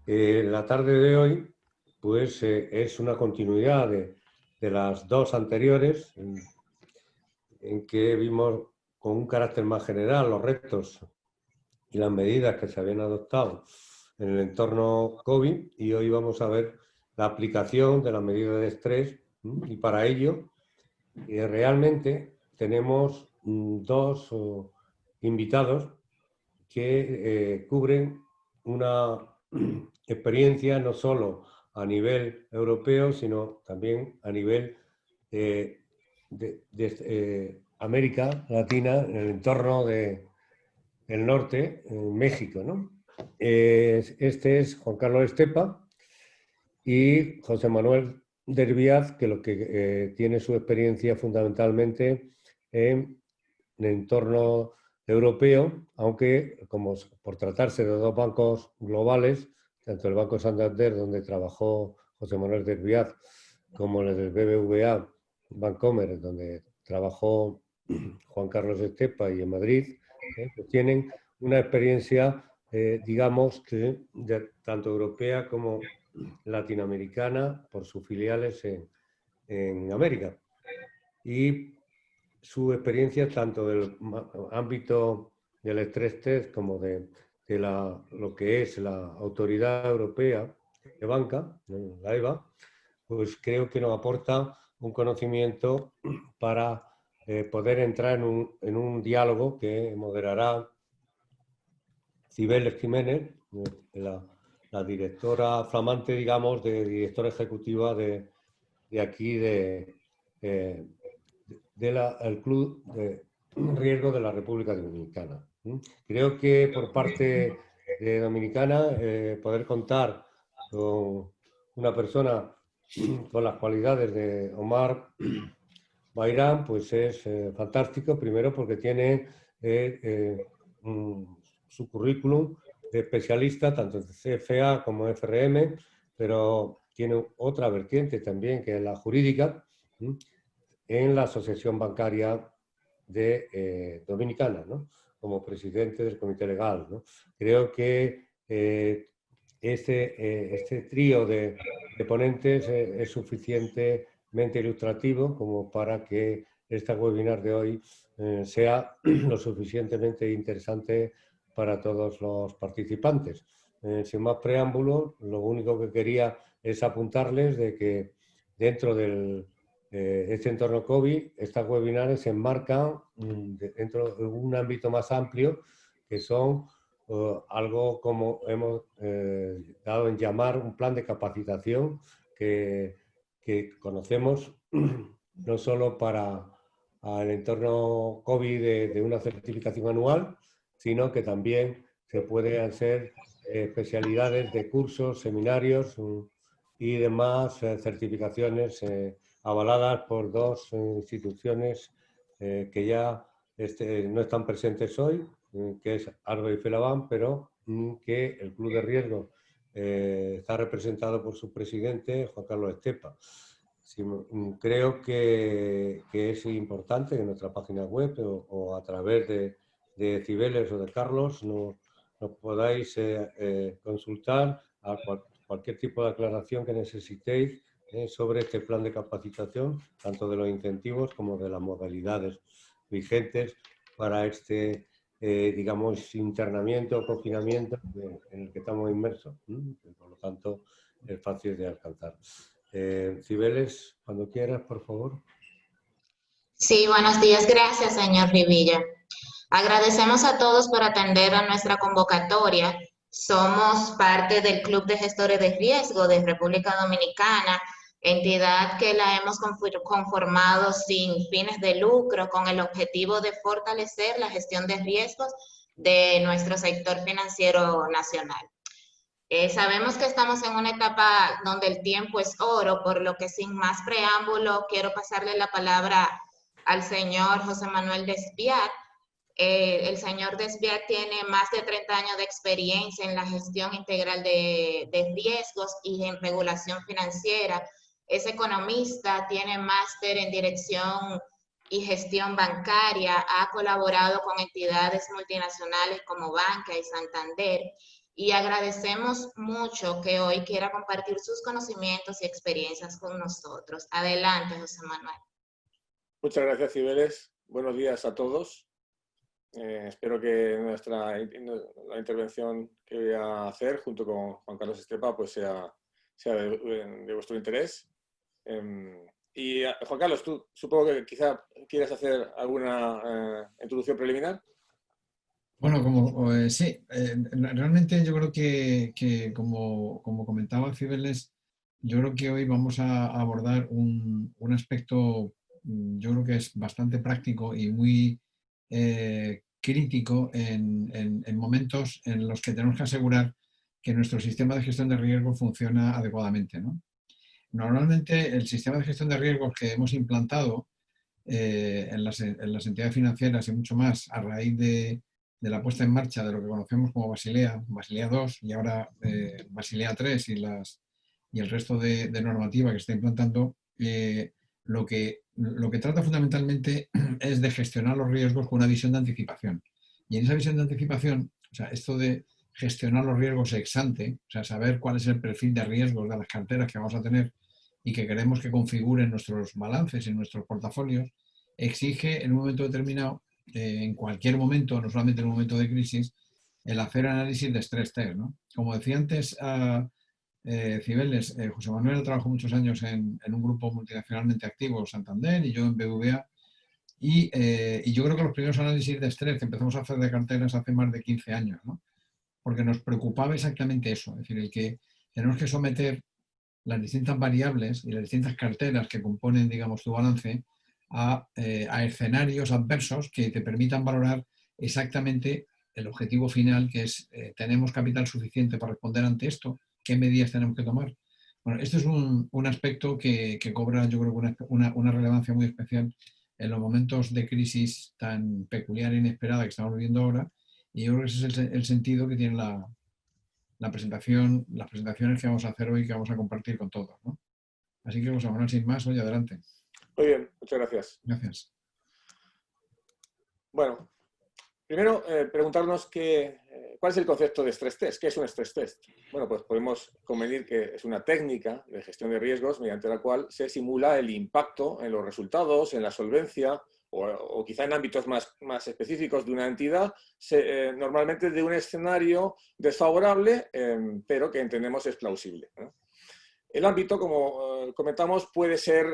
La tarde de hoy pues, es una continuidad de las dos anteriores, en que vimos con un carácter más general los retos y las medidas que se habían adoptado en el entorno COVID, y hoy vamos a ver la aplicación de las medidas de estrés, y para ello realmente tenemos dos invitados que cubren una experiencia no solo a nivel europeo, sino también a nivel de América Latina, en el entorno del norte, en México, ¿no? Este es Juan Carlos Estepa y José Manuel Derbiaz, que lo que tiene su experiencia fundamentalmente en el entorno europeo, aunque como por tratarse de dos bancos globales, tanto el Banco Santander, donde trabajó José Manuel Derbiaz, como el del BBVA Bancomer, donde trabajó Juan Carlos Estepa, y en Madrid, pues tienen una experiencia, digamos, que tanto europea como latinoamericana por sus filiales en América. Y su experiencia tanto del ámbito del estrés test como de lo que es la Autoridad Europea de Banca, la EBA, pues creo que nos aporta un conocimiento para poder entrar en un diálogo que moderará Cibeles Jiménez, la directora flamante, digamos, directora ejecutiva de aquí, del Club de Riesgo de la República Dominicana. Creo que por parte de Dominicana poder contar con una persona con las cualidades de Omar Bayrán, pues es fantástico, primero porque tiene su currículum de especialista tanto en CFA como en FRM, pero tiene otra vertiente también, que es la jurídica, en la Asociación Bancaria Dominicana, ¿no? Como presidente del Comité Legal, ¿no? Creo que este trío de ponentes es suficientemente ilustrativo como para que esta webinar de hoy sea lo suficientemente interesante para todos los participantes. Sin más preámbulos, lo único que quería es apuntarles de que dentro del este entorno COVID, estas webinars se enmarcan dentro de un ámbito más amplio, que son algo como hemos dado en llamar un plan de capacitación que conocemos no solo para el entorno COVID de una certificación anual, sino que también se pueden hacer especialidades de cursos, seminarios y demás certificaciones avaladas por dos instituciones que ya no están presentes hoy, que es Argo y Felaban, pero que el Club de Riesgo está representado por su presidente, Juan Carlos Estepa. Creo que es importante que en nuestra página web o a través de Cibeles o de Carlos nos podáis consultar a cualquier tipo de aclaración que necesitéis sobre este plan de capacitación, tanto de los incentivos como de las modalidades vigentes para este, digamos, internamiento o confinamiento en el que estamos inmersos. Por lo tanto, es fácil de alcanzar. Cibeles, cuando quieras, por favor. Sí, buenos días. Gracias, señor Rivilla. Agradecemos a todos por atender a nuestra convocatoria. Somos parte del Club de Gestores de Riesgo de República Dominicana, entidad que la hemos conformado sin fines de lucro con el objetivo de fortalecer la gestión de riesgos de nuestro sector financiero nacional. Sabemos que estamos en una etapa donde el tiempo es oro, por lo que sin más preámbulo quiero pasarle la palabra al señor José Manuel Desbiat. El señor Desbiat tiene más de 30 años de experiencia en la gestión integral de riesgos y en regulación financiera. Es economista, tiene máster en dirección y gestión bancaria, ha colaborado con entidades multinacionales como Banca y Santander, y agradecemos mucho que hoy quiera compartir sus conocimientos y experiencias con nosotros. Adelante, José Manuel. Muchas gracias, Cibeles. Buenos días a todos. Espero que la intervención que voy a hacer junto con Juan Carlos Estepa pues sea de vuestro interés. Y Juan Carlos, tú supongo que quizá quieres hacer alguna introducción preliminar. Bueno, sí, realmente yo creo que como comentaba Cibeles, yo creo que hoy vamos a abordar un aspecto, yo creo que es bastante práctico y muy crítico en momentos en los que tenemos que asegurar que nuestro sistema de gestión de riesgos funciona adecuadamente, ¿no? Normalmente el sistema de gestión de riesgos que hemos implantado en las entidades financieras y mucho más a raíz de la puesta en marcha de lo que conocemos como Basilea II y ahora Basilea III y el resto de normativa que se está implantando, lo que trata fundamentalmente es de gestionar los riesgos con una visión de anticipación. Y en esa visión de anticipación, o sea, esto de gestionar los riesgos ex ante, o sea, saber cuál es el perfil de riesgos de las carteras que vamos a tener y que queremos que configuren nuestros balances y nuestros portafolios, exige en un momento determinado, en cualquier momento, no solamente en un momento de crisis, el hacer análisis de stress test, ¿no? Como decía antes Cibeles, José Manuel trabajó muchos años en un grupo multinacionalmente activo, Santander, y yo en BBVA, y yo creo que los primeros análisis de estrés que empezamos a hacer de carteras hace más de 15 años, ¿no? Porque nos preocupaba exactamente eso, es decir, el que tenemos que someter las distintas variables y las distintas carteras que componen, digamos, tu balance a escenarios adversos que te permitan valorar exactamente el objetivo final, que es, ¿tenemos capital suficiente para responder ante esto? ¿Qué medidas tenemos que tomar? Bueno, esto es un aspecto que cobra, yo creo, una relevancia muy especial en los momentos de crisis tan peculiar e inesperada que estamos viviendo ahora, y yo creo que ese es el sentido que tiene las presentaciones que vamos a hacer hoy, que vamos a compartir con todos, ¿no? Así que, José Manuel, sin más, hoy adelante. Muy bien, muchas gracias. Gracias. Bueno, primero preguntarnos cuál es el concepto de stress test. ¿Qué es un stress test? Bueno, pues podemos convenir que es una técnica de gestión de riesgos mediante la cual se simula el impacto en los resultados, en la solvencia o quizá en ámbitos más específicos de una entidad, normalmente de un escenario desfavorable, pero que entendemos es plausible, ¿no? El ámbito, como comentamos, puede ser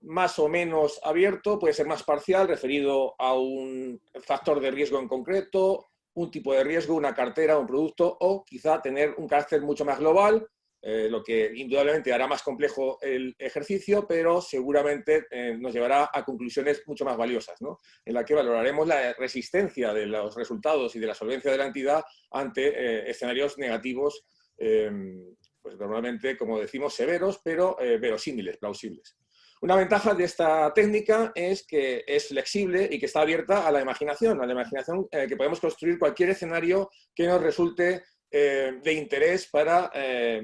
más o menos abierto, puede ser más parcial, referido a un factor de riesgo en concreto, un tipo de riesgo, una cartera, un producto, o quizá tener un carácter mucho más global, lo que indudablemente hará más complejo el ejercicio, pero seguramente nos llevará a conclusiones mucho más valiosas, ¿no? En la que valoraremos la resistencia de los resultados y de la solvencia de la entidad ante escenarios negativos, pues normalmente, como decimos, severos, pero verosímiles, plausibles. Una ventaja de esta técnica es que es flexible y que está abierta a la imaginación que podemos construir cualquier escenario que nos resulte de interés para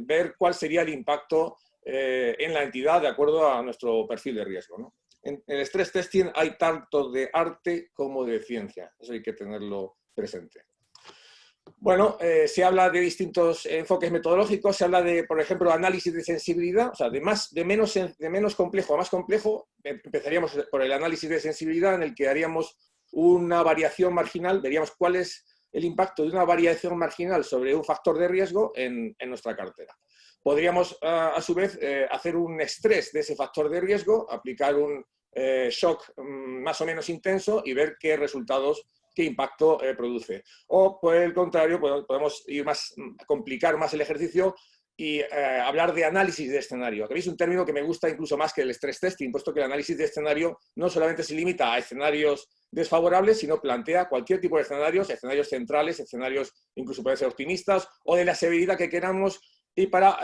ver cuál sería el impacto en la entidad de acuerdo a nuestro perfil de riesgo, ¿no? En el stress testing hay tanto de arte como de ciencia, eso hay que tenerlo presente. Bueno, se habla de distintos enfoques metodológicos, se habla de, por ejemplo, análisis de sensibilidad, o sea, de menos complejo a más complejo. Empezaríamos por el análisis de sensibilidad, en el que haríamos una variación marginal, veríamos cuál es el impacto de una variación marginal sobre un factor de riesgo en nuestra cartera. Podríamos, a su vez, hacer un estrés de ese factor de riesgo, aplicar un shock más o menos intenso y ver qué resultados, qué impacto produce. O, por el contrario, podemos complicar más el ejercicio y hablar de análisis de escenario. Que es un término que me gusta incluso más que el stress testing, puesto que el análisis de escenario no solamente se limita a escenarios desfavorables, sino plantea cualquier tipo de escenarios centrales, escenarios incluso pueden ser optimistas, o de la severidad que queramos, y para,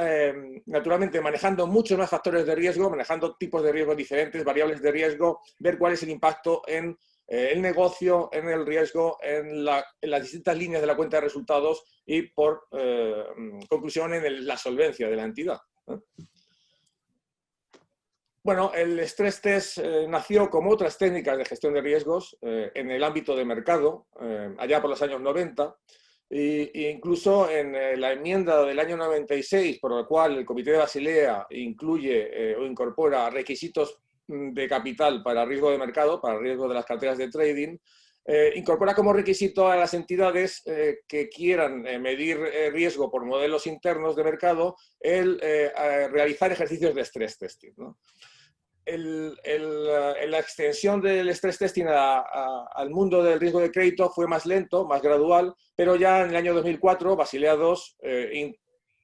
naturalmente, manejando muchos más factores de riesgo, manejando tipos de riesgo diferentes, variables de riesgo, ver cuál es el impacto en el negocio, en el riesgo, en las distintas líneas de la cuenta de resultados y, por conclusión, en la solvencia de la entidad. Bueno, el stress test nació como otras técnicas de gestión de riesgos en el ámbito de mercado, allá por los años 90, E incluso en la enmienda del año 96, por la cual el Comité de Basilea incluye o incorpora requisitos de capital para riesgo de mercado, para riesgo de las carteras de trading, incorpora como requisito a las entidades que quieran medir riesgo por modelos internos de mercado el realizar ejercicios de stress testing, ¿no? La extensión del stress testing al mundo del riesgo de crédito fue más lento, más gradual, pero ya en el año 2004, Basilea II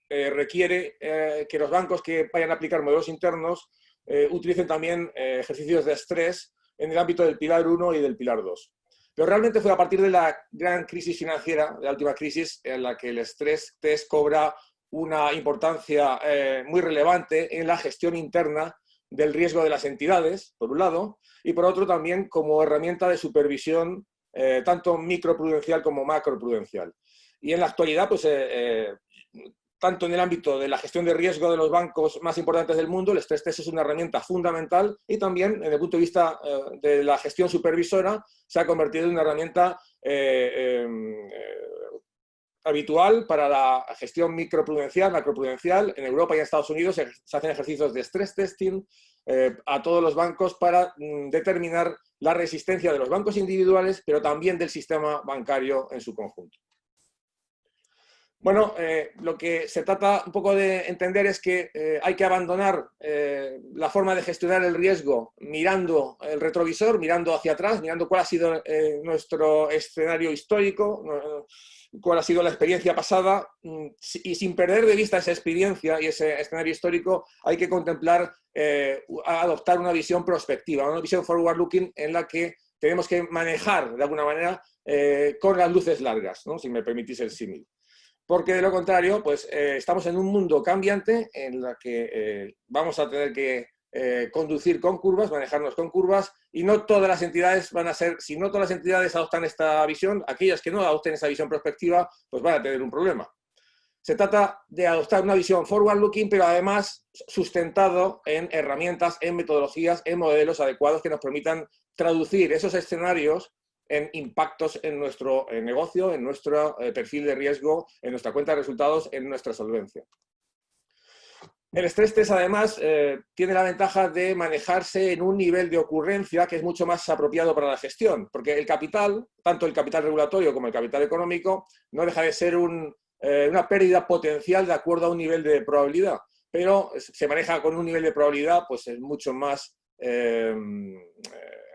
requiere que los bancos que vayan a aplicar modelos internos utilicen también ejercicios de estrés en el ámbito del pilar 1 y del pilar 2. Pero realmente fue a partir de la gran crisis financiera, de la última crisis, en la que el stress test cobra una importancia muy relevante en la gestión interna del riesgo de las entidades, por un lado, y por otro también como herramienta de supervisión tanto microprudencial como macroprudencial. Y en la actualidad, pues, tanto en el ámbito de la gestión de riesgo de los bancos más importantes del mundo, el stress test es una herramienta fundamental, y también, desde el punto de vista de la gestión supervisora, se ha convertido en una herramienta habitual para la gestión microprudencial, macroprudencial. En Europa y en Estados Unidos se hacen ejercicios de stress testing a todos los bancos para determinar la resistencia de los bancos individuales, pero también del sistema bancario en su conjunto. Bueno, lo que se trata un poco de entender es que hay que abandonar la forma de gestionar el riesgo mirando el retrovisor, mirando hacia atrás, mirando cuál ha sido nuestro escenario histórico, cuál ha sido la experiencia pasada, y sin perder de vista esa experiencia y ese escenario histórico, hay que contemplar, adoptar una visión prospectiva, una visión forward-looking en la que tenemos que manejar de alguna manera con las luces largas, ¿no? Si me permitís el símil. Porque de lo contrario, pues estamos en un mundo cambiante en la que vamos a tener que conducir con curvas, manejarnos con curvas, y no todas las entidades van a ser, si no todas las entidades adoptan esta visión, aquellas que no adopten esa visión prospectiva, pues van a tener un problema. Se trata de adoptar una visión forward-looking, pero además sustentado en herramientas, en metodologías, en modelos adecuados que nos permitan traducir esos escenarios en impactos en nuestro negocio, en nuestro perfil de riesgo, en nuestra cuenta de resultados, en nuestra solvencia. El stress test, además, tiene la ventaja de manejarse en un nivel de ocurrencia que es mucho más apropiado para la gestión, porque el capital, tanto el capital regulatorio como el capital económico, no deja de ser una pérdida potencial de acuerdo a un nivel de probabilidad, pero se maneja con un nivel de probabilidad pues, mucho más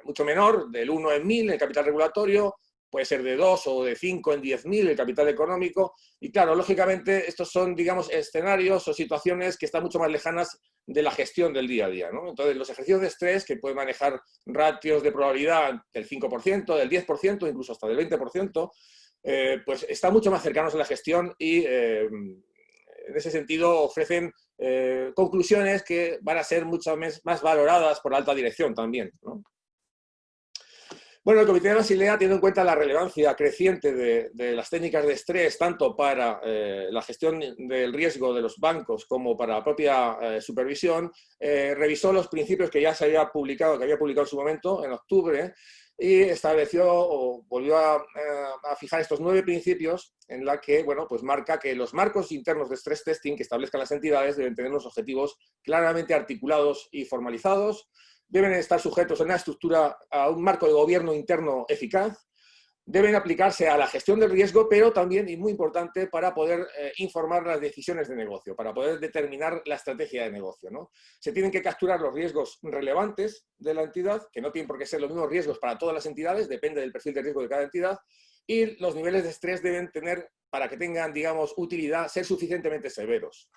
mucho menor, del 1 en 1000 el capital regulatorio, puede ser de 2 o de 5 en 10.000 el capital económico, y claro, lógicamente estos son, digamos, escenarios o situaciones que están mucho más lejanas de la gestión del día a día, ¿no? Entonces, los ejercicios de estrés, que pueden manejar ratios de probabilidad del 5%, del 10%, incluso hasta del 20%, pues están mucho más cercanos a la gestión y en ese sentido ofrecen conclusiones que van a ser mucho más valoradas por la alta dirección también, ¿no? Bueno, el Comité de Basilea, teniendo en cuenta la relevancia creciente de las técnicas de estrés, tanto para la gestión del riesgo de los bancos como para la propia supervisión, revisó los principios que ya se había publicado, en su momento, en octubre, y estableció o volvió a fijar estos 9 principios en la que, bueno, pues marca que los marcos internos de stress testing que establezcan las entidades deben tener unos objetivos claramente articulados y formalizados, deben estar sujetos a una estructura, a un marco de gobierno interno eficaz, deben aplicarse a la gestión del riesgo, pero también, y muy importante, para poder informar las decisiones de negocio, para poder determinar la estrategia de negocio, ¿no? Se tienen que capturar los riesgos relevantes de la entidad, que no tienen por qué ser los mismos riesgos para todas las entidades, depende del perfil de riesgo de cada entidad, y los niveles de estrés deben tener, para que tengan, digamos, utilidad, ser suficientemente severos.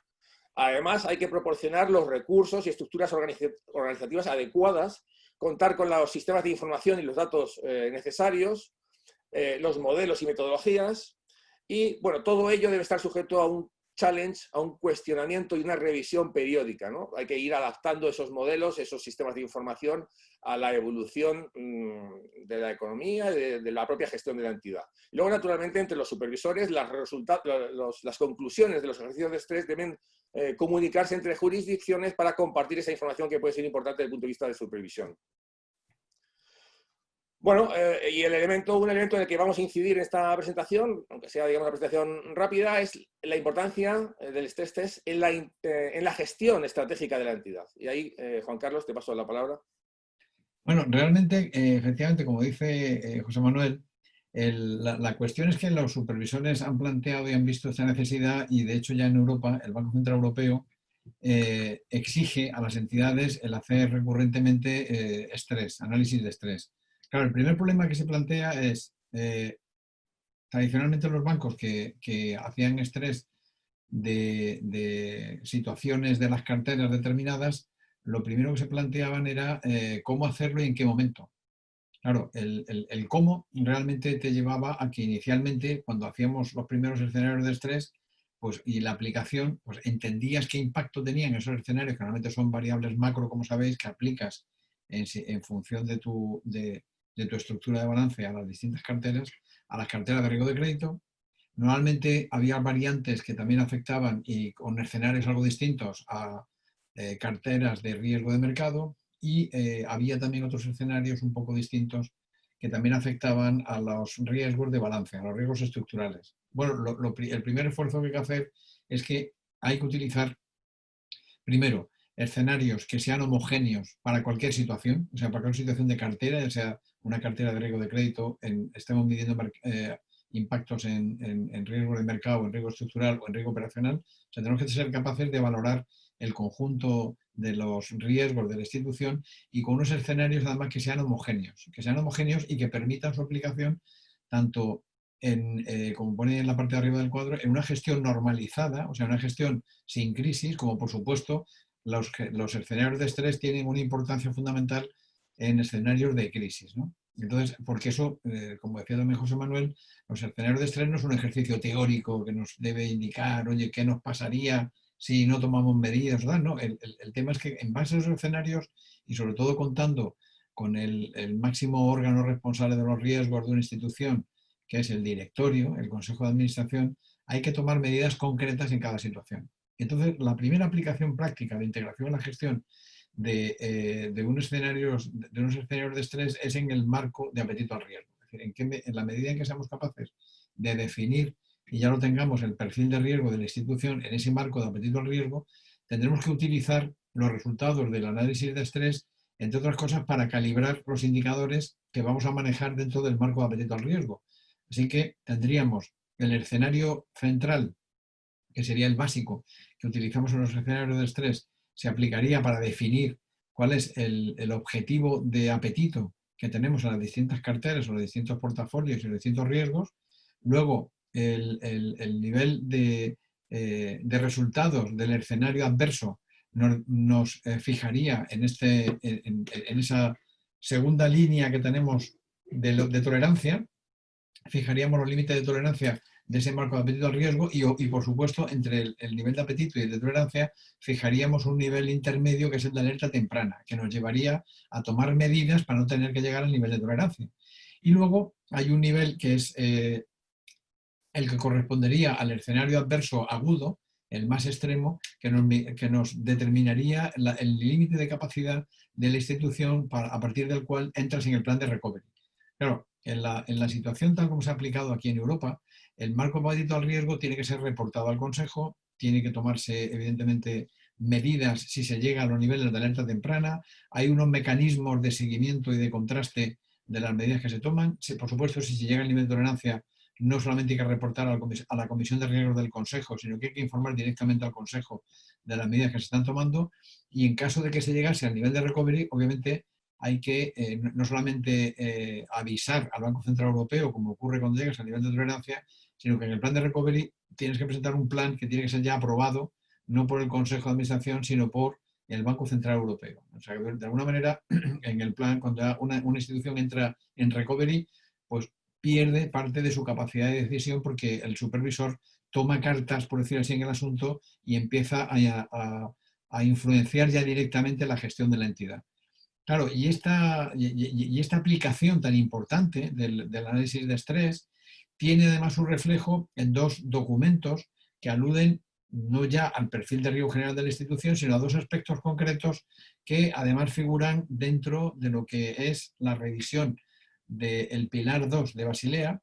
Además, hay que proporcionar los recursos y estructuras organizativas adecuadas, contar con los sistemas de información y los datos necesarios, los modelos y metodologías, y bueno, todo ello debe estar sujeto a un challenge, a un cuestionamiento y una revisión periódica, ¿no? Hay que ir adaptando esos modelos, esos sistemas de información a la evolución de la economía y de la propia gestión de la entidad. Y luego, naturalmente, entre los supervisores, las conclusiones de los ejercicios de estrés deben comunicarse entre jurisdicciones para compartir esa información que puede ser importante desde el punto de vista de supervisión. Bueno, y un elemento en el que vamos a incidir en esta presentación, aunque sea, digamos, una presentación rápida, es la importancia del stress test en la gestión estratégica de la entidad. Y ahí, Juan Carlos, te paso la palabra. Bueno, realmente, efectivamente, como dice José Manuel, la cuestión es que los supervisores han planteado y han visto esta necesidad y, de hecho, ya en Europa, el Banco Central Europeo exige a las entidades el hacer recurrentemente análisis de estrés. Claro, el primer problema que se plantea es, tradicionalmente los bancos que hacían estrés de situaciones de las carteras determinadas, lo primero que se planteaban era cómo hacerlo y en qué momento. Claro, el cómo realmente te llevaba a que inicialmente, cuando hacíamos los primeros escenarios de estrés, pues, y la aplicación, pues entendías qué impacto tenían esos escenarios, que normalmente son variables macro, como sabéis, que aplicas en función de tu estructura de balance a las distintas carteras, a las carteras de riesgo de crédito. Normalmente había variantes que también afectaban y con escenarios algo distintos a carteras de riesgo de mercado, y había también otros escenarios un poco distintos que también afectaban a los riesgos de balance, a los riesgos estructurales. Bueno, el primer esfuerzo que hay que hacer es que hay que utilizar, primero, escenarios que sean homogéneos para cualquier situación, o sea, para cualquier situación de cartera, ya sea una cartera de riesgo de crédito, estemos midiendo impactos en riesgo de mercado, en riesgo estructural o en riesgo operacional. O sea, tenemos que ser capaces de valorar el conjunto de los riesgos de la institución y con unos escenarios además que sean homogéneos y que permitan su aplicación tanto como pone en la parte de arriba del cuadro, en una gestión normalizada, o sea, una gestión sin crisis, como por supuesto los escenarios de estrés tienen una importancia fundamental en escenarios de crisis, ¿no? Entonces, porque eso, como decía también José Manuel, los escenarios de estrés no es un ejercicio teórico que nos debe indicar, oye, ¿qué nos pasaría si no tomamos medidas? No, el tema es que en base a esos escenarios y sobre todo contando con el máximo órgano responsable de los riesgos de una institución, que es el directorio, el consejo de administración, hay que tomar medidas concretas en cada situación. Entonces, la primera aplicación práctica de integración en la gestión de unos escenarios de estrés es en el marco de apetito al riesgo. Es decir, en la medida en que seamos capaces de definir y ya lo tengamos el perfil de riesgo de la institución en ese marco de apetito al riesgo, tendremos que utilizar los resultados del análisis de estrés, entre otras cosas, para calibrar los indicadores que vamos a manejar dentro del marco de apetito al riesgo. Así que tendríamos el escenario central, que sería el básico que utilizamos en los escenarios de estrés, se aplicaría para definir cuál es el objetivo de apetito que tenemos en las distintas carteras o los distintos portafolios y los distintos riesgos. Luego, el nivel de resultados del escenario adverso nos fijaría en esa segunda línea que tenemos de tolerancia. Fijaríamos los límites de tolerancia de ese marco de apetito al riesgo y por supuesto, entre el nivel de apetito y el de tolerancia, fijaríamos un nivel intermedio que es el de alerta temprana, que nos llevaría a tomar medidas para no tener que llegar al nivel de tolerancia. Y luego hay un nivel que es el que correspondería al escenario adverso agudo, el más extremo, que nos determinaría el límite de capacidad de la institución a partir del cual entras en el plan de recovery. Claro, en la situación tal como se ha aplicado aquí en Europa, el marco de apetito al riesgo tiene que ser reportado al Consejo, tiene que tomarse, evidentemente, medidas si se llega a los niveles de alerta temprana, hay unos mecanismos de seguimiento y de contraste de las medidas que se toman. Por supuesto, si se llega al nivel de tolerancia, no solamente hay que reportar a la Comisión de Riesgos del Consejo, sino que hay que informar directamente al Consejo de las medidas que se están tomando, y en caso de que se llegase al nivel de recovery, obviamente hay que no solamente avisar al Banco Central Europeo, como ocurre cuando llegas al nivel de tolerancia, sino que en el plan de recovery tienes que presentar un plan que tiene que ser ya aprobado, no por el Consejo de Administración, sino por el Banco Central Europeo. O sea, de alguna manera, en el plan, cuando una institución entra en recovery, pues pierde parte de su capacidad de decisión porque el supervisor toma cartas, por decirlo así, en el asunto y empieza a influenciar ya directamente la gestión de la entidad. Claro, y esta aplicación tan importante del análisis de estrés tiene además un reflejo en dos documentos que aluden no ya al perfil de riesgo general de la institución, sino a dos aspectos concretos que además figuran dentro de lo que es la revisión del Pilar 2 de Basilea,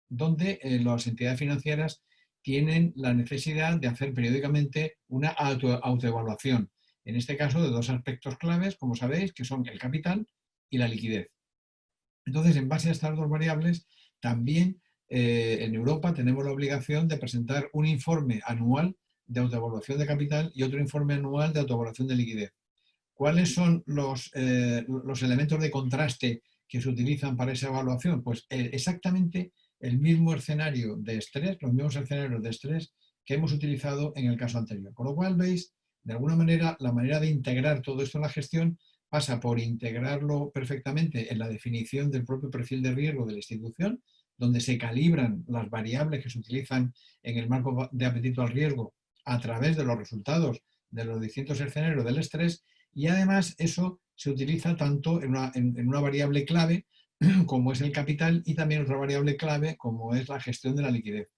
donde las entidades financieras tienen la necesidad de hacer periódicamente una autoevaluación. En este caso, de dos aspectos claves, como sabéis, que son el capital y la liquidez. Entonces, en base a estas dos variables, también en Europa tenemos la obligación de presentar un informe anual de autoevaluación de capital y otro informe anual de autoevaluación de liquidez. ¿Cuáles son los elementos de contraste que se utilizan para esa evaluación? Pues exactamente el mismo escenario de estrés, los mismos escenarios de estrés que hemos utilizado en el caso anterior. Con lo cual, veis, de alguna manera, la manera de integrar todo esto en la gestión pasa por integrarlo perfectamente en la definición del propio perfil de riesgo de la institución, donde se calibran las variables que se utilizan en el marco de apetito al riesgo a través de los resultados de los distintos escenarios del estrés, y además eso se utiliza tanto en una variable clave como es el capital y también otra variable clave como es la gestión de la liquidez.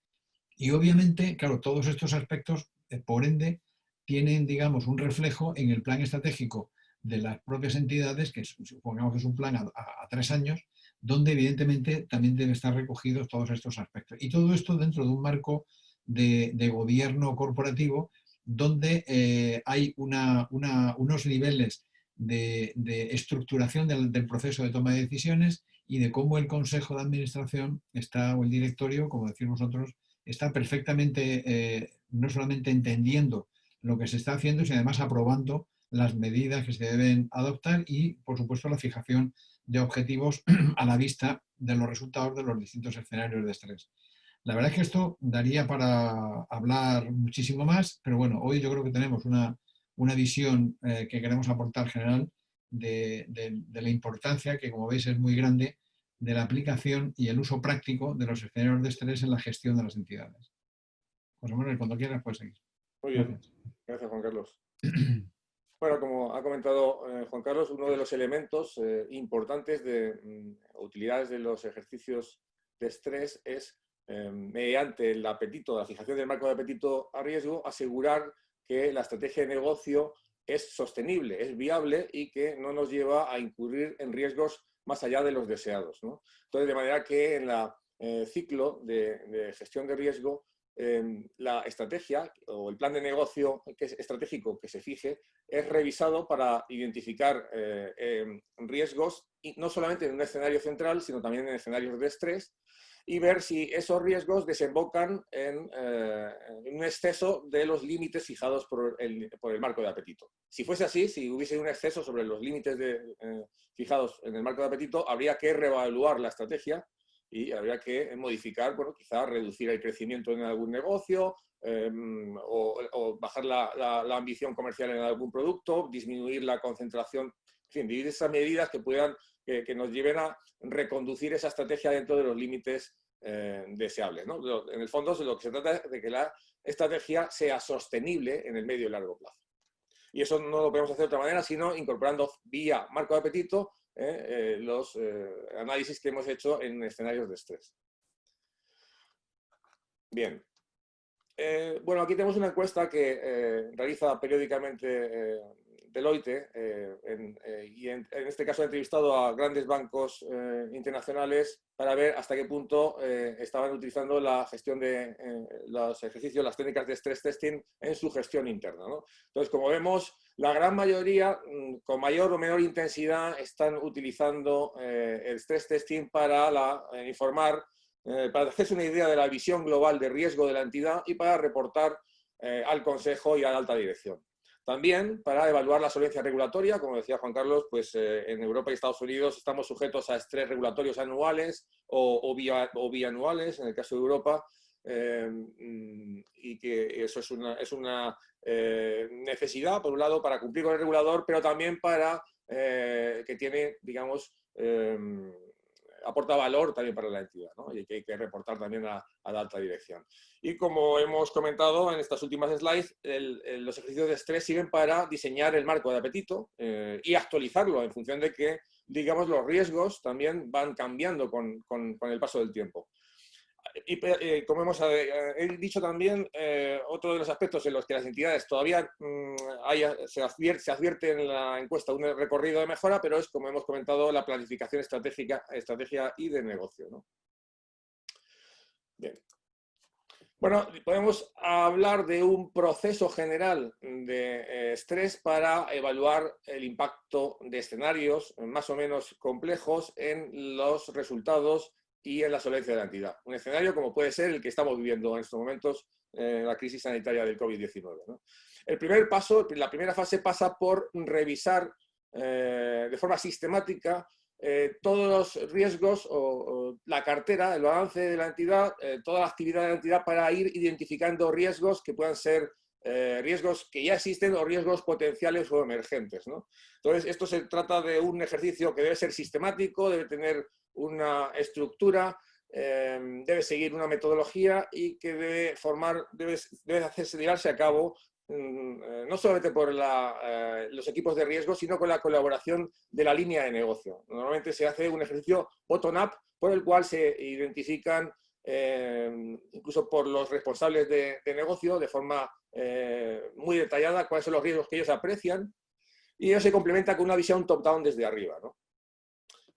Y obviamente, claro, todos estos aspectos, por ende, tienen, digamos, un reflejo en el plan estratégico de las propias entidades, que supongamos que es un plan a 3 años, donde evidentemente también deben estar recogidos todos estos aspectos. Y todo esto dentro de un marco de gobierno corporativo donde hay unos niveles de estructuración del proceso de toma de decisiones y de cómo el Consejo de Administración está, o el directorio, como decimos nosotros, está perfectamente no solamente entendiendo lo que se está haciendo, sino además aprobando las medidas que se deben adoptar y, por supuesto, la fijación de objetivos a la vista de los resultados de los distintos escenarios de estrés. La verdad es que esto daría para hablar muchísimo más, pero bueno, hoy yo creo que tenemos una visión que queremos aportar general de la importancia, que como veis es muy grande, de la aplicación y el uso práctico de los escenarios de estrés en la gestión de las entidades. José Manuel, cuando quieras puedes seguir. Muy bien. Gracias, Juan Carlos. Bueno, como ha comentado Juan Carlos, uno de los elementos importantes de utilidades de los ejercicios de estrés es, mediante el apetito, la fijación del marco de apetito a riesgo, asegurar que la estrategia de negocio es sostenible, es viable y que no nos lleva a incurrir en riesgos más allá de los deseados, ¿no? Entonces, de manera que en el ciclo de gestión de riesgo, la estrategia o el plan de negocio estratégico que se fije es revisado para identificar riesgos, y no solamente en un escenario central, sino también en escenarios de estrés, y ver si esos riesgos desembocan en un exceso de los límites fijados por el marco de apetito. Si fuese así, si hubiese un exceso sobre los límites fijados en el marco de apetito, habría que reevaluar la estrategia y habría que modificar, bueno, quizás reducir el crecimiento en algún negocio o bajar la ambición comercial en algún producto, disminuir la concentración, en fin, dividir esas medidas que puedan que nos lleven a reconducir esa estrategia dentro de los límites deseables, ¿no? En el fondo, lo que se trata es de que la estrategia sea sostenible en el medio y largo plazo. Y eso no lo podemos hacer de otra manera, sino incorporando vía marco de apetito los análisis que hemos hecho en escenarios de estrés. Bien. Bueno, aquí tenemos una encuesta que realiza periódicamente Deloitte, y en este caso ha entrevistado a grandes bancos internacionales para ver hasta qué punto estaban utilizando la gestión de los ejercicios, las técnicas de stress testing en su gestión interna, ¿no? Entonces, como vemos, la gran mayoría, con mayor o menor intensidad, están utilizando el stress testing para informar, para hacerse una idea de la visión global de riesgo de la entidad y para reportar al Consejo y a la alta dirección. También para evaluar la solvencia regulatoria, como decía Juan Carlos, pues en Europa y Estados Unidos estamos sujetos a estrés regulatorios anuales o bianuales, en el caso de Europa, y que eso es una necesidad, por un lado, para cumplir con el regulador, pero también para que tiene, digamos, aporta valor también para la entidad, ¿no? Y que hay que reportar también a la alta dirección. Y como hemos comentado en estas últimas slides, los ejercicios de estrés sirven para diseñar el marco de apetito y actualizarlo en función de que, digamos, los riesgos también van cambiando con el paso del tiempo. Y como he dicho también, otro de los aspectos en los que las entidades todavía se advierte en la encuesta un recorrido de mejora, pero es, como hemos comentado, la planificación estrategia y de negocio, ¿no? Bien. Bueno, podemos hablar de un proceso general de estrés para evaluar el impacto de escenarios más o menos complejos en los resultados y en la solvencia de la entidad. Un escenario como puede ser el que estamos viviendo en estos momentos, la crisis sanitaria del COVID-19, ¿no? El primer paso, la primera fase pasa por revisar de forma sistemática todos los riesgos o la cartera, el balance de la entidad, toda la actividad de la entidad para ir identificando riesgos que puedan ser riesgos que ya existen o riesgos potenciales o emergentes, ¿no? Entonces, esto se trata de un ejercicio que debe ser sistemático, debe tener una estructura, debe seguir una metodología y que debe llevarse a cabo no solamente por los equipos de riesgo, sino con la colaboración de la línea de negocio. Normalmente se hace un ejercicio bottom-up por el cual se identifican, incluso por los responsables de negocio, de forma muy detallada, cuáles son los riesgos que ellos aprecian, y ello se complementa con una visión top-down desde arriba, ¿no?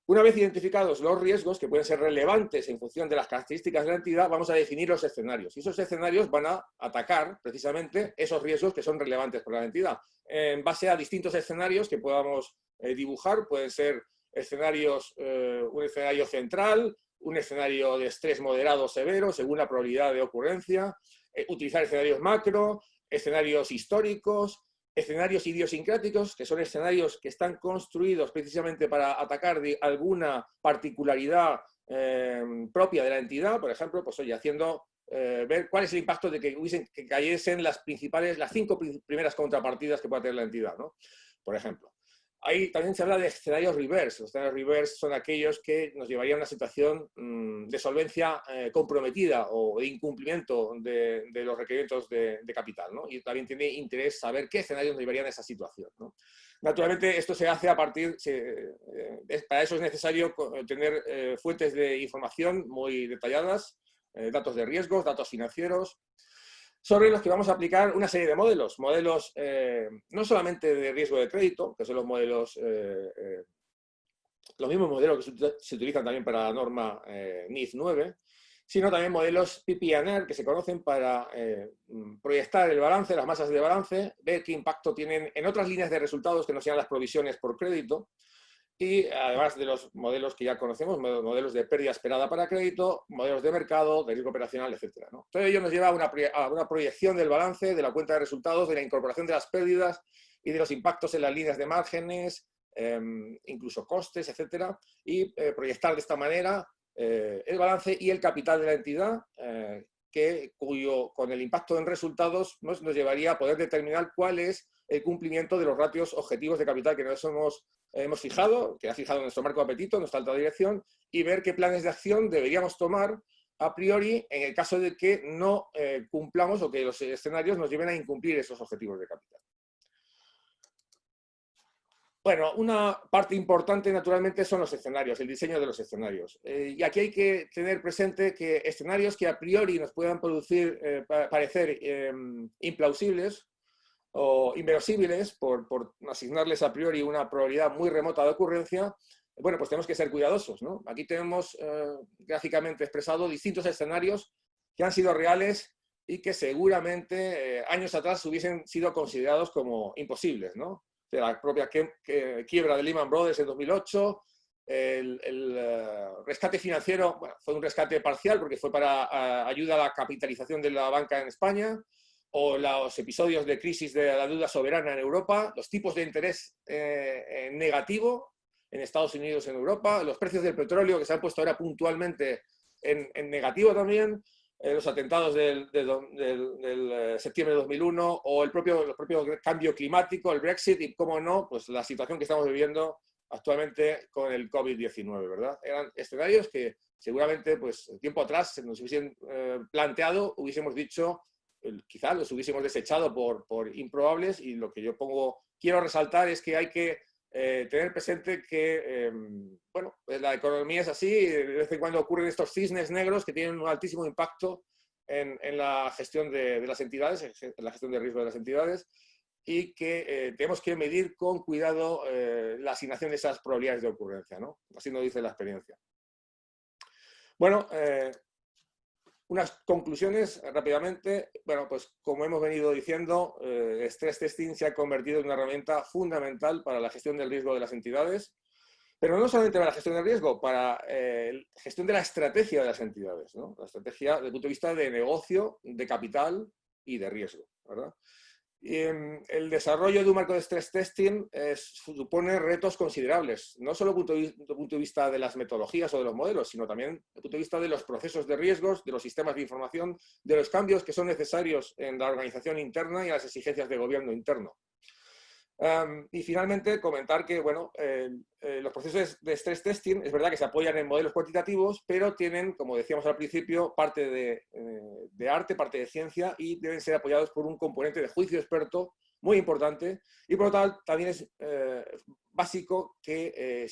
Una vez identificados los riesgos, que pueden ser relevantes en función de las características de la entidad, vamos a definir los escenarios. Y esos escenarios van a atacar precisamente esos riesgos que son relevantes para la entidad. En base a distintos escenarios que podamos dibujar, pueden ser escenarios, un escenario central, un escenario de estrés moderado o severo, según la probabilidad de ocurrencia, utilizar escenarios macro, escenarios históricos, escenarios idiosincráticos, que son escenarios que están construidos precisamente para atacar de alguna particularidad propia de la entidad, por ejemplo, pues oye, haciendo ver cuál es el impacto de que cayesen las 5 primeras contrapartidas que pueda tener la entidad, ¿no? Por ejemplo. Ahí también se habla de escenarios reverse. Los escenarios reverse son aquellos que nos llevarían a una situación de solvencia comprometida o de incumplimiento de los requerimientos de capital, ¿no? Y también tiene interés saber qué escenarios nos llevarían a esa situación, ¿no? Naturalmente, esto se hace a partir, para eso es necesario tener fuentes de información muy detalladas, datos de riesgos, datos financieros, sobre los que vamos a aplicar una serie de modelos. Modelos no solamente de riesgo de crédito, que son los modelos, los mismos modelos que se utilizan también para la norma NIF 9, sino también modelos PPNR que se conocen para proyectar el balance, las masas de balance, ver qué impacto tienen en otras líneas de resultados que no sean las provisiones por crédito, y además de los modelos que ya conocemos, modelos de pérdida esperada para crédito, modelos de mercado, de riesgo operacional, etc., ¿no? Todo ello nos lleva a una proyección del balance, de la cuenta de resultados, de la incorporación de las pérdidas y de los impactos en las líneas de márgenes, incluso costes, etc., y proyectar de esta manera el balance y el capital de la entidad, con el impacto en resultados nos llevaría a poder determinar cuál es el cumplimiento de los ratios objetivos de capital que nos hemos fijado, que ha fijado nuestro marco de apetito, nuestra alta dirección, y ver qué planes de acción deberíamos tomar a priori en el caso de que no cumplamos o que los escenarios nos lleven a incumplir esos objetivos de capital. Bueno, una parte importante naturalmente son los escenarios, el diseño de los escenarios. Y aquí hay que tener presente que escenarios que a priori nos puedan parecer implausibles o inverosímiles por asignarles a priori una probabilidad muy remota de ocurrencia, bueno, pues tenemos que ser cuidadosos, ¿no? Aquí tenemos gráficamente expresado distintos escenarios que han sido reales y que seguramente años atrás hubiesen sido considerados como imposibles, ¿no? De la propia quiebra de Lehman Brothers en 2008, el rescate financiero, bueno, fue un rescate parcial porque fue para ayuda a la capitalización de la banca en España, o los episodios de crisis de la deuda soberana en Europa, los tipos de interés negativo en Estados Unidos y en Europa, los precios del petróleo que se han puesto ahora puntualmente en negativo también, los atentados del septiembre de 2001 o el propio cambio climático, el Brexit y, cómo no, pues la situación que estamos viviendo actualmente con el COVID-19, ¿verdad? Eran escenarios que seguramente, pues, tiempo atrás se nos hubiesen planteado, hubiésemos dicho, quizás los hubiésemos desechado por improbables, y lo que yo quiero resaltar es que hay que tener presente que, bueno, la economía es así, de vez en cuando ocurren estos cisnes negros que tienen un altísimo impacto en la gestión de las entidades, en la gestión de riesgo de las entidades, y que tenemos que medir con cuidado la asignación de esas probabilidades de ocurrencia, ¿no? Así nos dice la experiencia. Bueno, unas conclusiones rápidamente. Bueno, pues como hemos venido diciendo, stress testing se ha convertido en una herramienta fundamental para la gestión del riesgo de las entidades, pero no solamente para la gestión del riesgo, para la gestión de la estrategia de las entidades, ¿no? La estrategia desde el punto de vista de negocio, de capital y de riesgo, ¿verdad? Y el desarrollo de un marco de stress testing supone retos considerables, no solo desde el punto de vista de las metodologías o de los modelos, sino también desde el punto de vista de los procesos de riesgos, de los sistemas de información, de los cambios que son necesarios en la organización interna y a las exigencias de gobierno interno. Y finalmente comentar que bueno, los procesos de stress testing es verdad que se apoyan en modelos cuantitativos, pero tienen, como decíamos al principio, parte de arte, parte de ciencia, y deben ser apoyados por un componente de juicio experto muy importante, y por lo tanto también es básico que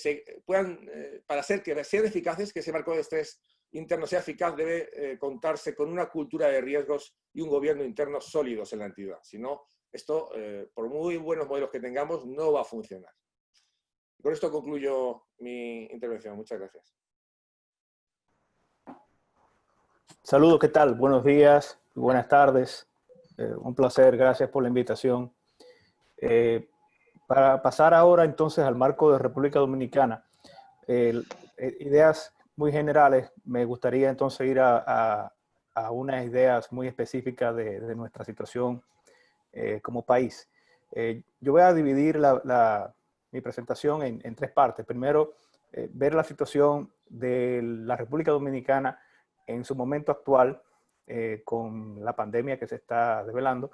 para que sean eficaces, que ese marco de estrés interno sea eficaz, debe contarse con una cultura de riesgos y un gobierno interno sólidos en la entidad. Si no, esto, por muy buenos modelos que tengamos, no va a funcionar. Con esto concluyo mi intervención. Muchas gracias. Saludos, ¿qué tal? Buenos días, buenas tardes. Un placer, gracias por la invitación. Para pasar ahora entonces al marco de República Dominicana, ideas muy generales, me gustaría entonces ir a unas ideas muy específicas de nuestra situación como país. Yo voy a dividir mi presentación en tres partes. Primero, ver la situación de la República Dominicana en su momento actual, con la pandemia que se está develando,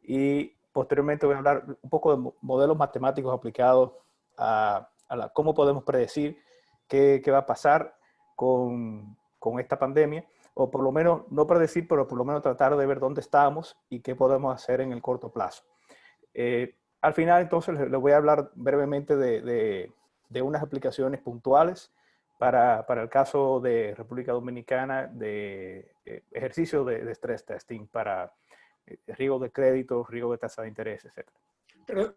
y posteriormente voy a hablar un poco de modelos matemáticos aplicados a cómo podemos predecir qué va a pasar con esta pandemia, o por lo menos, no predecir, pero por lo menos tratar de ver dónde estamos y qué podemos hacer en el corto plazo. Al final, entonces, les voy a hablar brevemente de unas aplicaciones puntuales para el caso de República Dominicana, de ejercicio de stress testing para riesgo de crédito, riesgo de tasa de interés, etc. Pero...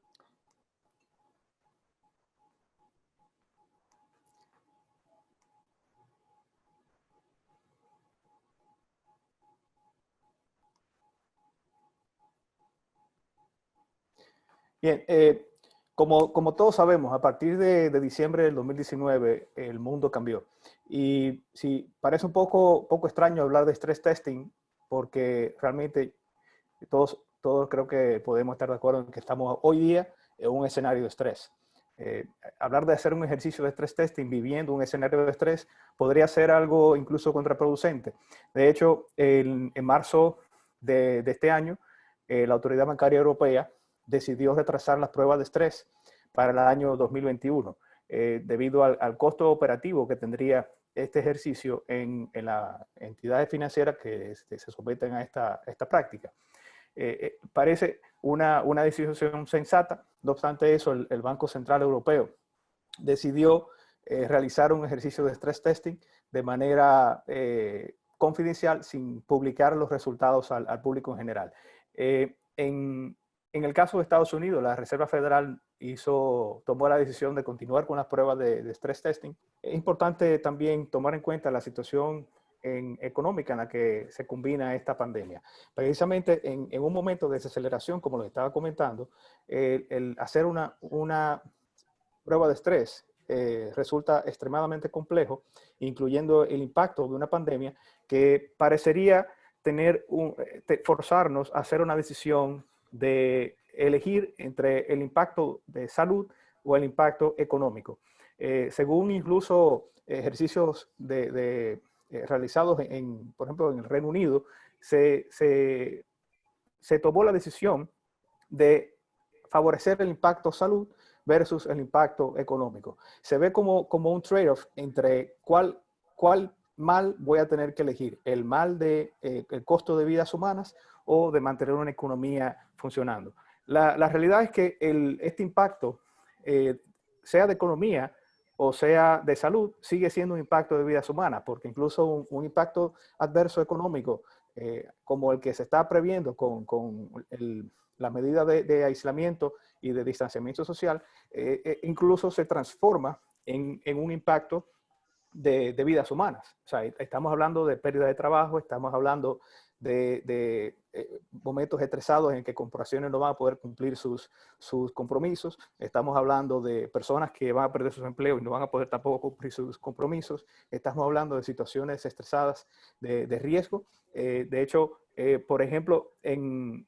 Bien, como todos sabemos, a partir de diciembre del 2019 el mundo cambió. Y sí, parece un poco extraño hablar de stress testing, porque realmente todos creo que podemos estar de acuerdo en que estamos hoy día en un escenario de estrés. Hablar de hacer un ejercicio de stress testing viviendo un escenario de estrés podría ser algo incluso contraproducente. De hecho, en marzo de este año, la Autoridad Bancaria Europea decidió retrasar las pruebas de estrés para el año 2021, debido al costo operativo que tendría este ejercicio en las entidades financieras que se someten a esta práctica. Parece una decisión sensata. No obstante eso, el Banco Central Europeo decidió realizar un ejercicio de stress testing de manera confidencial, sin publicar los resultados al público en general. En el caso de Estados Unidos, la Reserva Federal tomó la decisión de continuar con las pruebas de stress testing. Es importante también tomar en cuenta la situación económica en la que se combina esta pandemia. Precisamente en un momento de desaceleración, como lo estaba comentando, el hacer una prueba de estrés resulta extremadamente complejo, incluyendo el impacto de una pandemia que parecería forzarnos a hacer una decisión de elegir entre el impacto de salud o el impacto económico. Según incluso ejercicios realizados, por ejemplo, en el Reino Unido, se tomó la decisión de favorecer el impacto salud versus el impacto económico. Se ve como un trade-off entre cuál mal voy a tener que elegir, el mal del costo de vidas humanas o de mantener una economía funcionando. La realidad es que este impacto, sea de economía o sea de salud, sigue siendo un impacto de vidas humanas, porque incluso un impacto adverso económico como el que se está previendo con la medida de aislamiento y de distanciamiento social, incluso se transforma en un impacto de vidas humanas. O sea, estamos hablando de pérdida de trabajo, estamos hablando de momentos estresados en que corporaciones no van a poder cumplir sus compromisos. Estamos hablando de personas que van a perder sus empleos y no van a poder tampoco cumplir sus compromisos. Estamos hablando de situaciones estresadas de riesgo. De hecho, por ejemplo, en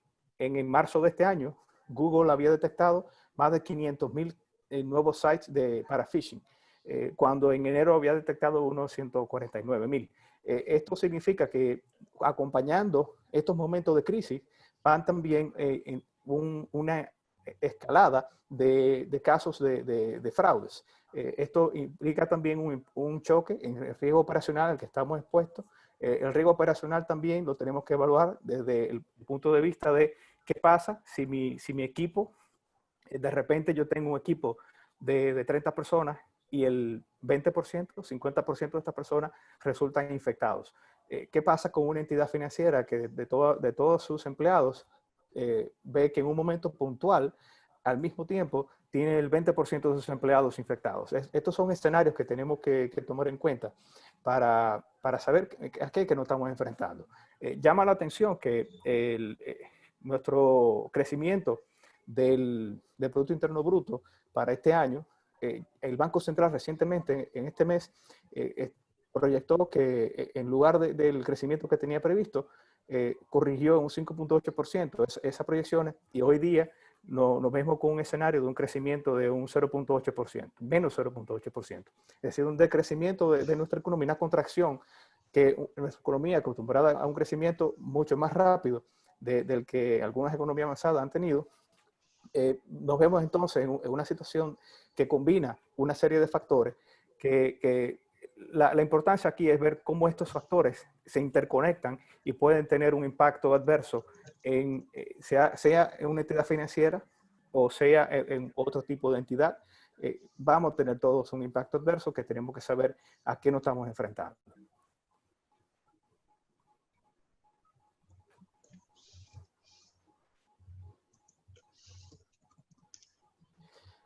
marzo de este año, Google había detectado más de 500,000 nuevos sites para phishing, cuando en enero había detectado unos 149,000. Esto significa que acompañando estos momentos de crisis van también en una escalada de casos de fraudes. Esto implica también un choque en el riesgo operacional al que estamos expuestos. El riesgo operacional también lo tenemos que evaluar desde el punto de vista de qué pasa si mi equipo, de repente yo tengo un equipo de 30 personas y el 20%, 50% de estas personas resultan infectados. ¿Qué pasa con una entidad financiera que de todos sus empleados ve que en un momento puntual, al mismo tiempo, tiene el 20% de sus empleados infectados? Estos son escenarios que tenemos que tomar en cuenta para saber a qué nos estamos enfrentando. Llama la atención que nuestro crecimiento del Producto Interno Bruto para este año, el Banco Central recientemente, en este mes, proyectó que en lugar del crecimiento que tenía previsto, corrigió un 5.8% esas proyecciones, y hoy día nos vemos con un escenario de un crecimiento de un 0.8%, menos 0.8%. Es decir, un decrecimiento de nuestra economía, una contracción que nuestra economía, acostumbrada a un crecimiento mucho más rápido del que algunas economías avanzadas han tenido, nos vemos entonces en una situación que combina una serie de factores que la importancia aquí es ver cómo estos factores se interconectan y pueden tener un impacto adverso sea en una entidad financiera o sea en otro tipo de entidad. Vamos a tener todos un impacto adverso que tenemos que saber a qué nos estamos enfrentando.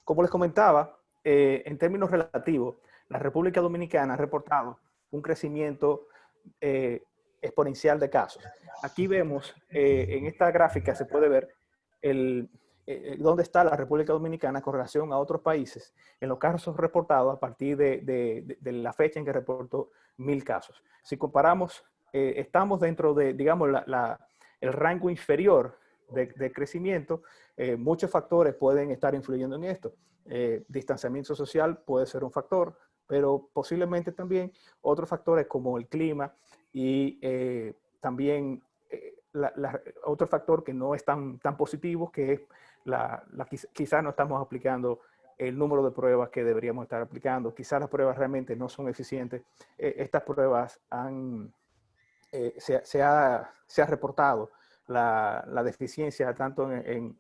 Como les comentaba, en términos relativos, la República Dominicana ha reportado un crecimiento exponencial de casos. Aquí vemos, en esta gráfica se puede ver dónde está la República Dominicana con relación a otros países en los casos reportados a partir de la fecha en que reportó 1,000 casos. Si comparamos, estamos dentro de, digamos, el rango inferior de crecimiento. Muchos factores pueden estar influyendo en esto. Distanciamiento social puede ser un factor, pero posiblemente también otros factores como el clima y también otro factor que no es tan positivo, que es quizás no estamos aplicando el número de pruebas que deberíamos estar aplicando. Quizás las pruebas realmente no son eficientes. Estas pruebas se ha reportado la deficiencia tanto en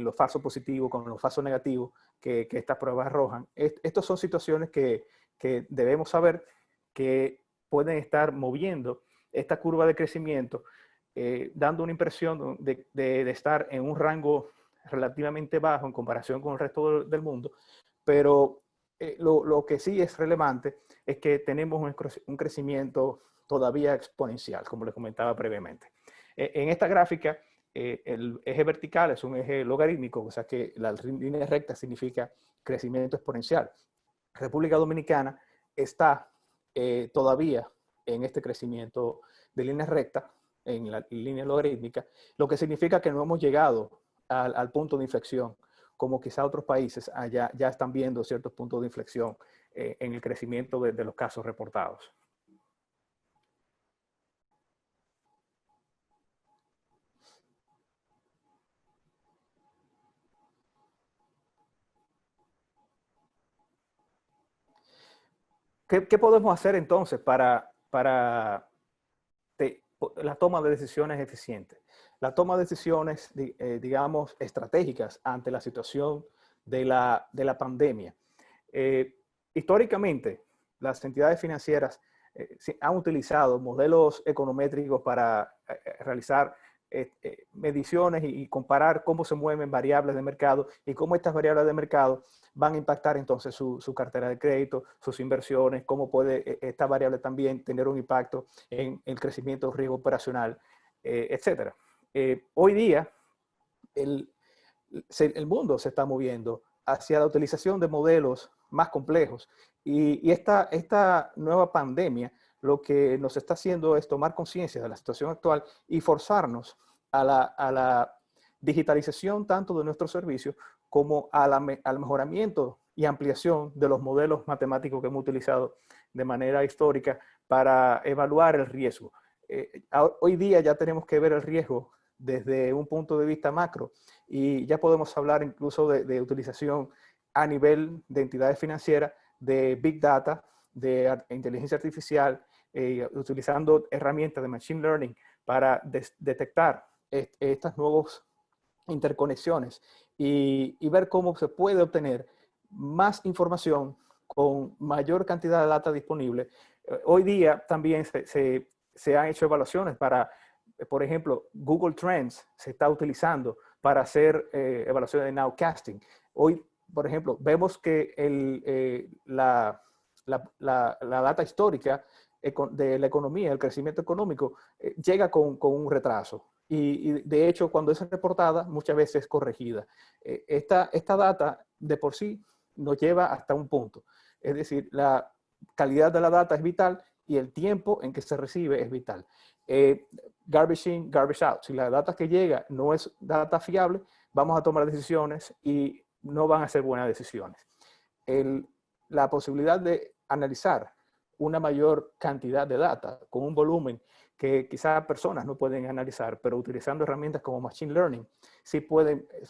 los falsos positivos como en los falsos negativos que estas pruebas arrojan. Estas son situaciones que debemos saber que pueden estar moviendo esta curva de crecimiento, dando una impresión de estar en un rango relativamente bajo en comparación con el resto del mundo, pero lo que sí es relevante es que tenemos un crecimiento todavía exponencial, como les comentaba previamente. En esta gráfica, el eje vertical es un eje logarítmico, o sea que la línea recta significa crecimiento exponencial. República Dominicana está todavía en este crecimiento de línea recta, en la línea logarítmica, lo que significa que no hemos llegado al punto de inflexión, como quizá otros países allá ya están viendo ciertos puntos de inflexión en el crecimiento de los casos reportados. ¿Qué podemos hacer entonces para la toma de decisiones eficientes? La toma de decisiones, digamos, estratégicas ante la situación de la pandemia. Históricamente, las entidades financieras han utilizado modelos econométricos para realizar mediciones y comparar cómo se mueven variables de mercado y cómo estas variables de mercado van a impactar entonces su cartera de crédito, sus inversiones, cómo puede esta variable también tener un impacto en el crecimiento del riesgo operacional, etc. Hoy día el mundo se está moviendo hacia la utilización de modelos más complejos y esta nueva pandemia lo que nos está haciendo es tomar conciencia de la situación actual y forzarnos a la digitalización tanto de nuestros servicios como al mejoramiento y ampliación de los modelos matemáticos que hemos utilizado de manera histórica para evaluar el riesgo. Hoy día ya tenemos que ver el riesgo desde un punto de vista macro y ya podemos hablar incluso de utilización a nivel de entidades financieras, de Big Data, de inteligencia artificial, utilizando herramientas de Machine Learning para detectar estas nuevas interconexiones y ver cómo se puede obtener más información con mayor cantidad de data disponible. Hoy día también se han hecho evaluaciones para, por ejemplo, Google Trends se está utilizando para hacer evaluaciones de nowcasting. Hoy, por ejemplo, vemos que la data histórica de la economía, el crecimiento económico, llega con un retraso. Y de hecho, cuando es reportada, muchas veces es corregida. Esta data de por sí nos lleva hasta un punto. Es decir, la calidad de la data es vital y el tiempo en que se recibe es vital. Garbage in, garbage out. Si la data que llega no es data fiable, vamos a tomar decisiones y no van a ser buenas decisiones. La posibilidad de analizar una mayor cantidad de data con un volumen que quizás personas no pueden analizar, pero utilizando herramientas como Machine Learning, sí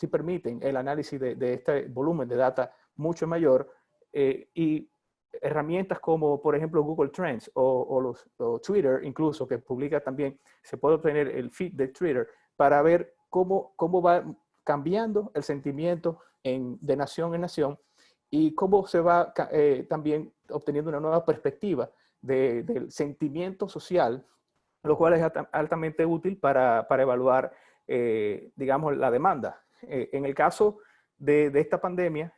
permiten el análisis de este volumen de data mucho mayor y herramientas como, por ejemplo, Google Trends o Twitter, incluso, que publica también, se puede obtener el feed de Twitter para ver cómo va cambiando el sentimiento de nación en nación y cómo se va también obteniendo una nueva perspectiva del sentimiento social, lo cual es altamente útil para evaluar, digamos, la demanda. En el caso de esta pandemia,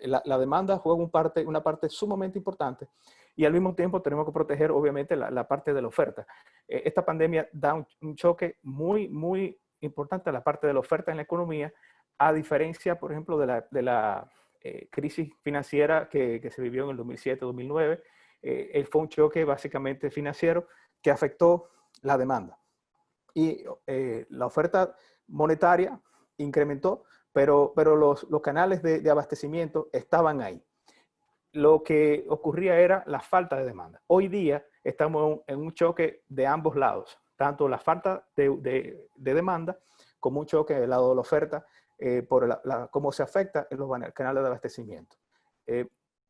la demanda juega una parte sumamente importante y al mismo tiempo tenemos que proteger, obviamente, la parte de la oferta. Esta pandemia da un choque muy, muy importante a la parte de la oferta en la economía, a diferencia, por ejemplo, de la crisis financiera que se vivió en el 2007-2009. Fue un choque básicamente financiero que afectó la demanda. Y la oferta monetaria incrementó, pero los canales de abastecimiento estaban ahí. Lo que ocurría era la falta de demanda. Hoy día estamos en un choque de ambos lados, tanto la falta de demanda como un choque del lado de la oferta por cómo se afecta en los canales de abastecimiento.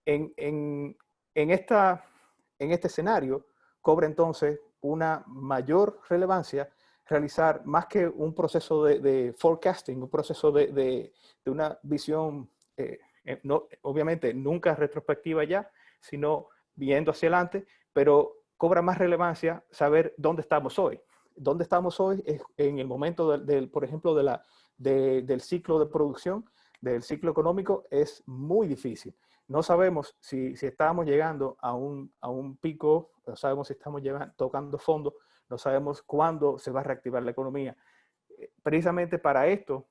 En este escenario cobra entonces una mayor relevancia realizar más que un proceso de forecasting, un proceso de una visión, obviamente nunca retrospectiva ya, sino viendo hacia adelante, pero cobra más relevancia saber dónde estamos hoy. Dónde estamos hoy es en el momento, por ejemplo, del ciclo de producción, del ciclo económico, es muy difícil. No sabemos si estamos llegando a un pico, no sabemos si estamos tocando fondo, no sabemos cuándo se va a reactivar la economía. Precisamente para esto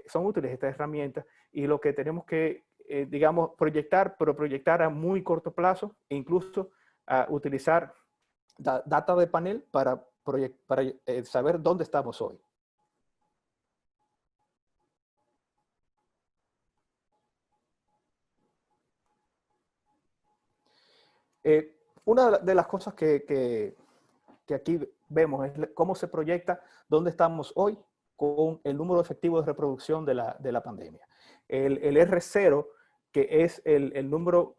son útiles estas herramientas y lo que tenemos que, digamos, proyectar, pero proyectar a muy corto plazo e incluso utilizar data de panel para saber dónde estamos hoy. Una de las cosas que aquí vemos es cómo se proyecta dónde estamos hoy con el número efectivo de reproducción de la pandemia. El R0, que es el número,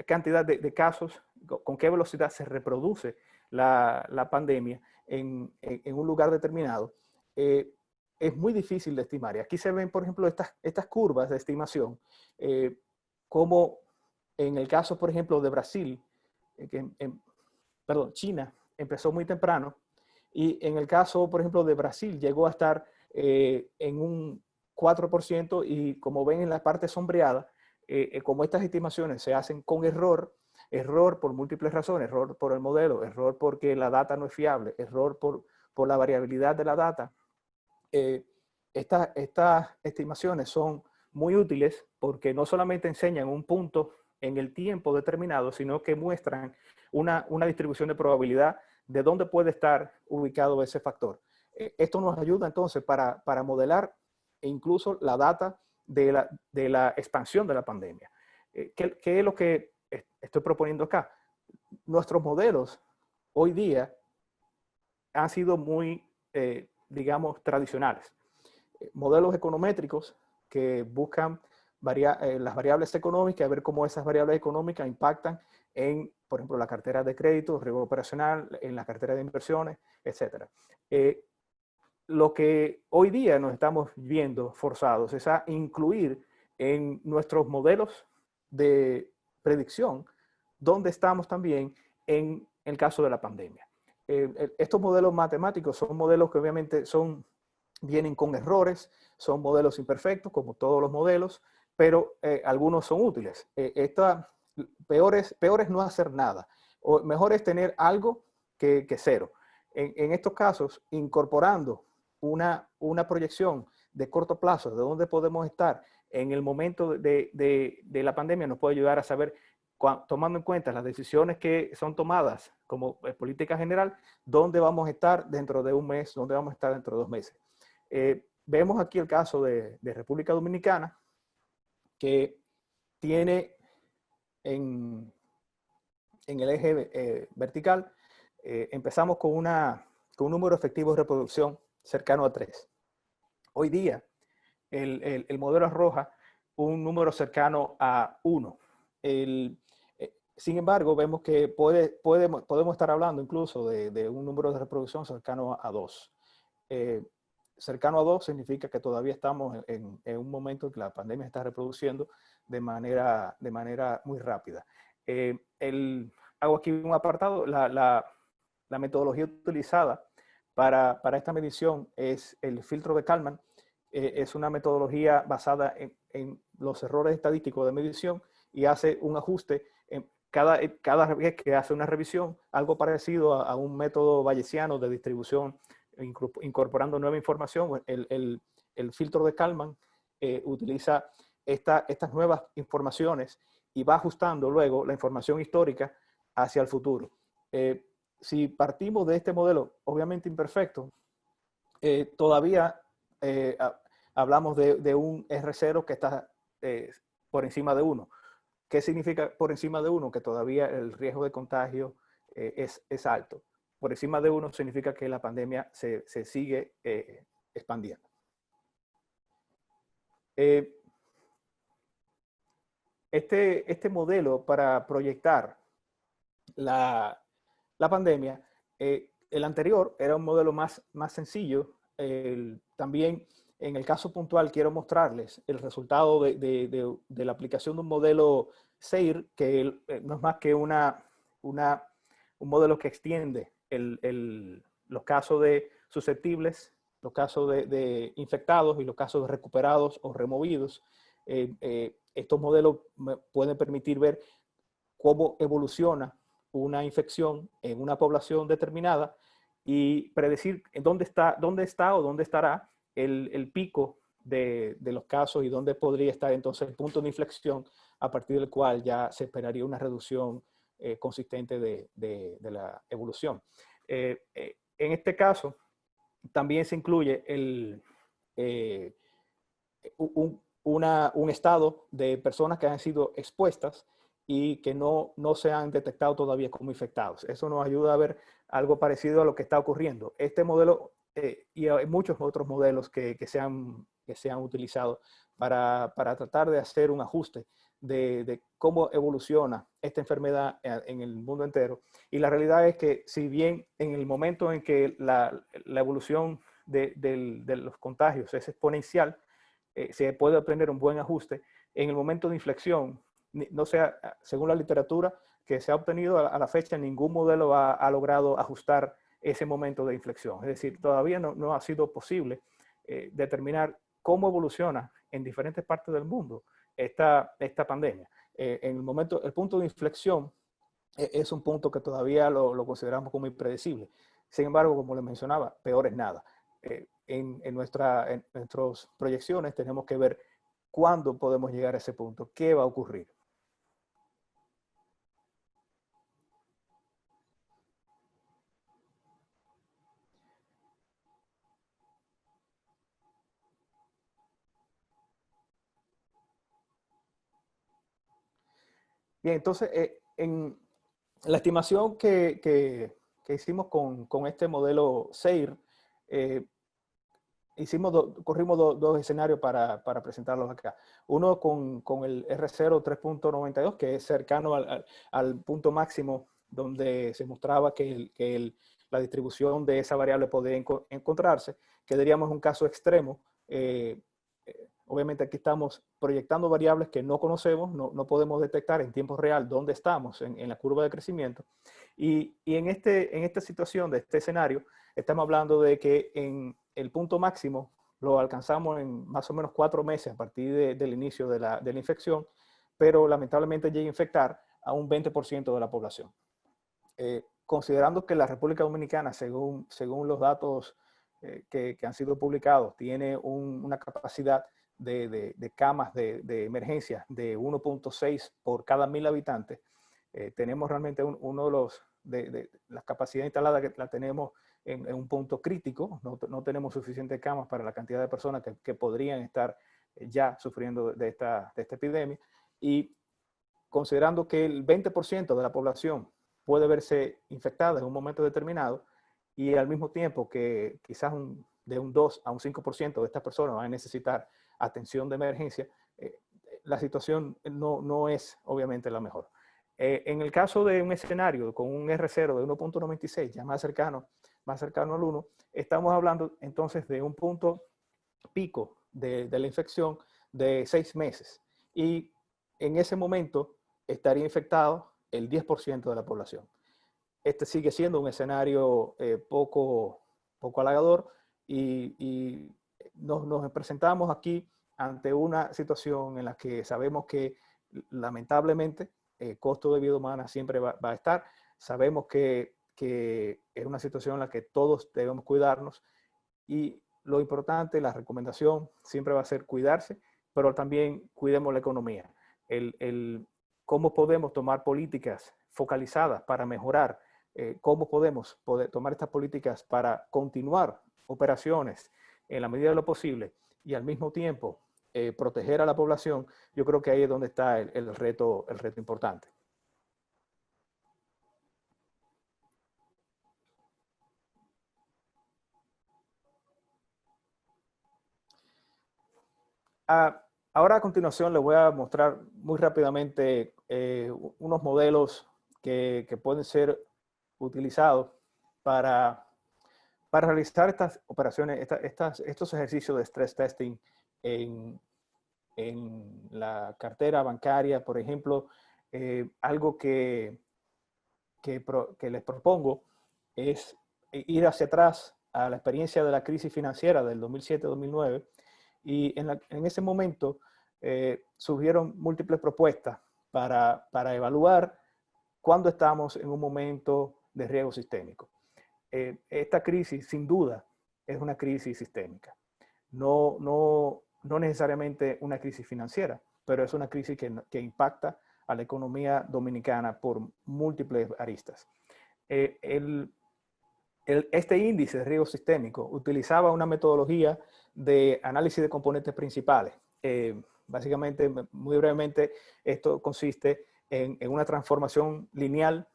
cantidad de casos, con qué velocidad se reproduce la pandemia en un lugar determinado, es muy difícil de estimar. Y aquí se ven, por ejemplo, estas curvas de estimación, como en el caso, por ejemplo, de Brasil, China, empezó muy temprano y en el caso, por ejemplo, de Brasil, llegó a estar en un 4% y como ven en la parte sombreada, como estas estimaciones se hacen con error por múltiples razones, error por el modelo, error porque la data no es fiable, error por la variabilidad de la data, estas estimaciones son muy útiles porque no solamente enseñan un punto en el tiempo determinado, sino que muestran una distribución de probabilidad de dónde puede estar ubicado ese factor. Esto nos ayuda entonces para modelar incluso la data de la expansión de la pandemia. ¿Qué es lo que estoy proponiendo acá? Nuestros modelos hoy día han sido muy, digamos, tradicionales. Modelos econométricos que buscan las variables económicas, a ver cómo esas variables económicas impactan en, por ejemplo, la cartera de crédito, riesgo operacional, en la cartera de inversiones, etc. Lo que hoy día nos estamos viendo forzados es a incluir en nuestros modelos de predicción donde estamos también en el caso de la pandemia. Estos modelos matemáticos son modelos que obviamente vienen con errores, son modelos imperfectos, como todos los modelos, pero algunos son útiles. Peor es no hacer nada, o mejor es tener algo que cero. En estos casos, incorporando una proyección de corto plazo, de dónde podemos estar en el momento de la pandemia, nos puede ayudar a saber, tomando en cuenta las decisiones que son tomadas como política general, dónde vamos a estar dentro de un mes, dónde vamos a estar dentro de 2 meses. Vemos aquí el caso de República Dominicana, que tiene en el eje vertical, empezamos con un número efectivo de reproducción cercano a 3. Hoy día, el modelo arroja un número cercano a 1. Sin embargo, vemos que podemos estar hablando incluso de un número de reproducción cercano a 2. Cercano a 2 significa que todavía estamos en un momento en que la pandemia está reproduciendo de manera muy rápida. Hago aquí un apartado. La metodología utilizada para esta medición es el filtro de Kalman. Es una metodología basada en los errores estadísticos de medición y hace un ajuste cada vez que hace una revisión, algo parecido a un método bayesiano de distribución, incorporando nueva información. El filtro de Kalman utiliza estas nuevas informaciones y va ajustando luego la información histórica hacia el futuro. Si partimos de este modelo, obviamente imperfecto, todavía hablamos de un R0 que está por encima de 1. ¿Qué significa por encima de 1? Que todavía el riesgo de contagio es alto. Por encima de 1 significa que la pandemia se sigue expandiendo. Este modelo para proyectar la pandemia, el anterior era un modelo más sencillo. También en el caso puntual quiero mostrarles el resultado de la aplicación de un modelo SEIR, que no es más que un modelo que extiende los casos de susceptibles, los casos de infectados y los casos de recuperados o removidos. Estos modelos pueden permitir ver cómo evoluciona una infección en una población determinada y predecir dónde está o dónde estará el pico de los casos y dónde podría estar entonces el punto de inflexión a partir del cual ya se esperaría una reducción consistente de la evolución. En este caso, también se incluye un estado de personas que han sido expuestas y que no se han detectado todavía como infectados. Eso nos ayuda a ver algo parecido a lo que está ocurriendo. Este modelo y hay muchos otros modelos que se han utilizado para tratar de hacer un ajuste de cómo evoluciona esta enfermedad en el mundo entero. Y la realidad es que si bien en el momento en que la evolución de los contagios es exponencial, se puede obtener un buen ajuste, en el momento de inflexión, no sea, según la literatura, que se ha obtenido a la fecha, ningún modelo ha logrado ajustar ese momento de inflexión. Es decir, todavía no ha sido posible determinar cómo evoluciona en diferentes partes del mundo esta pandemia. En el momento, el punto de inflexión es un punto que todavía lo consideramos como impredecible. Sin embargo, como les mencionaba, peor es nada. En nuestras proyecciones tenemos que ver cuándo podemos llegar a ese punto, qué va a ocurrir. Bien, entonces, en la estimación que hicimos con este modelo SEIR, corrimos dos escenarios para presentarlos acá. Uno con el R0 3.92, que es cercano al punto máximo donde se mostraba que la distribución de esa variable podía encontrarse, que diríamos un caso extremo. Obviamente aquí estamos proyectando variables que no conocemos, no podemos detectar en tiempo real dónde estamos en la curva de crecimiento. Y en esta situación de este escenario, estamos hablando de que en el punto máximo lo alcanzamos en más o menos 4 meses a partir del inicio de la infección, pero lamentablemente llega a infectar a un 20% de la población. Considerando que la República Dominicana, según los datos que han sido publicados, tiene una capacidad de camas de emergencia de 1.6 por cada 1000 habitantes, tenemos realmente uno de las capacidades instaladas que la tenemos en un punto crítico. No tenemos suficientes camas para la cantidad de personas que podrían estar ya sufriendo de esta epidemia. Y considerando que el 20% de la población puede verse infectada en un momento determinado, y al mismo tiempo que quizás de un 2 a un 5% de estas personas van a necesitar atención de emergencia, la situación no es obviamente la mejor. En el caso de un escenario con un R0 de 1.96, ya más cercano al 1, estamos hablando entonces de un punto pico de la infección de 6 meses. Y en ese momento estaría infectado el 10% de la población. Este sigue siendo un escenario poco halagador, y nos presentamos aquí ante una situación en la que sabemos que lamentablemente el costo de vida humana siempre va a estar. Sabemos que es una situación en la que todos debemos cuidarnos, y lo importante, la recomendación siempre va a ser cuidarse, pero también cuidemos la economía. Cómo podemos tomar políticas focalizadas para mejorar, cómo podemos tomar estas políticas para continuar operaciones en la medida de lo posible y al mismo tiempo proteger a la población. Yo creo que ahí es donde está el reto importante. Ahora a continuación les voy a mostrar muy rápidamente unos modelos que pueden ser utilizados para realizar estas operaciones, estos ejercicios de stress testing en la cartera bancaria, por ejemplo. Algo que les propongo es ir hacia atrás a la experiencia de la crisis financiera del 2007-2009, y en ese momento surgieron múltiples propuestas para evaluar cuándo estamos en un momento de riesgo sistémico. Esta crisis, sin duda, es una crisis sistémica. No necesariamente una crisis financiera, pero es una crisis que impacta a la economía dominicana por múltiples aristas. Este índice de riesgo sistémico utilizaba una metodología de análisis de componentes principales. Básicamente, muy brevemente, esto consiste en una transformación lineal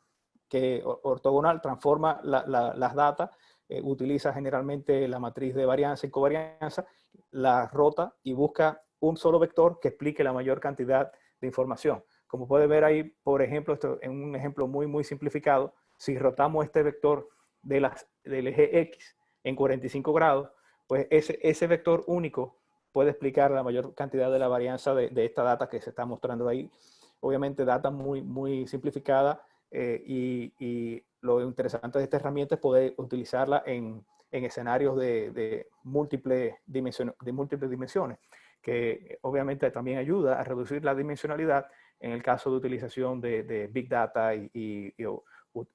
que ortogonal transforma las datas, utiliza generalmente la matriz de varianza y covarianza, la rota y busca un solo vector que explique la mayor cantidad de información. Como puede ver ahí, por ejemplo, esto en un ejemplo muy simplificado, si rotamos este vector del eje X en 45 grados, pues ese vector único puede explicar la mayor cantidad de la varianza de esta data que se está mostrando ahí. obviamente data muy simplificada y lo interesante de esta herramienta es poder utilizarla en escenarios de múltiples dimensiones, que obviamente también ayuda a reducir la dimensionalidad en el caso de utilización de Big Data y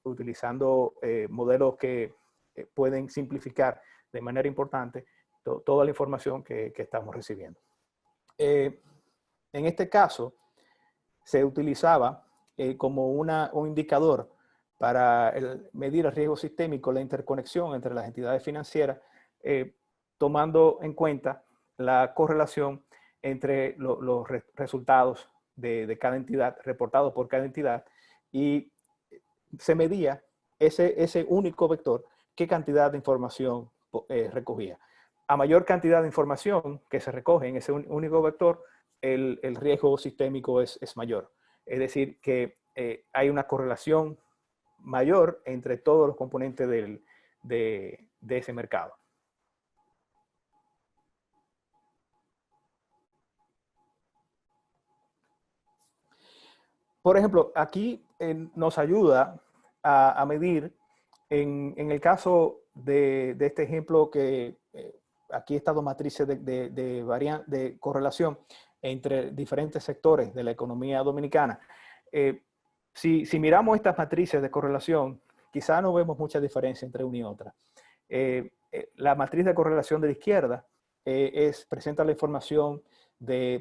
utilizando modelos que pueden simplificar de manera importante toda la información que estamos recibiendo. En este caso, se utilizaba como un indicador para medir el riesgo sistémico, la interconexión entre las entidades financieras, tomando en cuenta la correlación entre los resultados de cada entidad, reportados por cada entidad, y se medía ese único vector, qué cantidad de información recogía. A mayor cantidad de información que se recoge en ese único vector, el riesgo sistémico es mayor. Es decir, que hay una correlación mayor entre todos los componentes de ese mercado. Por ejemplo, aquí nos ayuda a medir, en el caso de este ejemplo que aquí he estado matrices de correlación entre diferentes sectores de la economía dominicana. Si miramos estas matrices de correlación, quizá no vemos mucha diferencia entre una y otra. La matriz de correlación de la izquierda presenta la información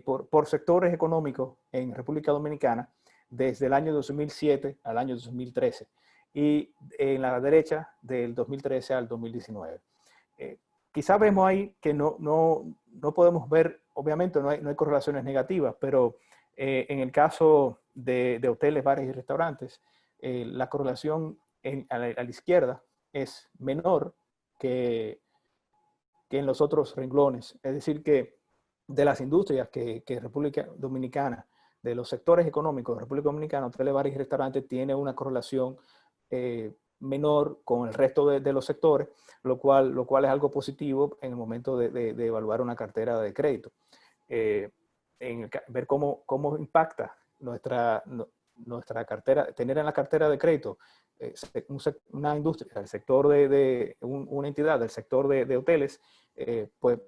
por sectores económicos en República Dominicana desde el año 2007 al año 2013 y en la derecha del 2013 al 2019. Quizá vemos ahí que no podemos ver, obviamente no hay correlaciones negativas, pero en el caso de hoteles, bares y restaurantes, la correlación a la izquierda es menor que en los otros renglones. Es decir, que de las industrias que República Dominicana, de los sectores económicos de República Dominicana, hoteles, bares y restaurantes tiene una correlación menor con el resto de los sectores, lo cual es algo positivo en el momento de evaluar una cartera de crédito. Ver cómo impacta nuestra cartera, tener en la cartera de crédito una industria, el sector una entidad del sector de hoteles, pues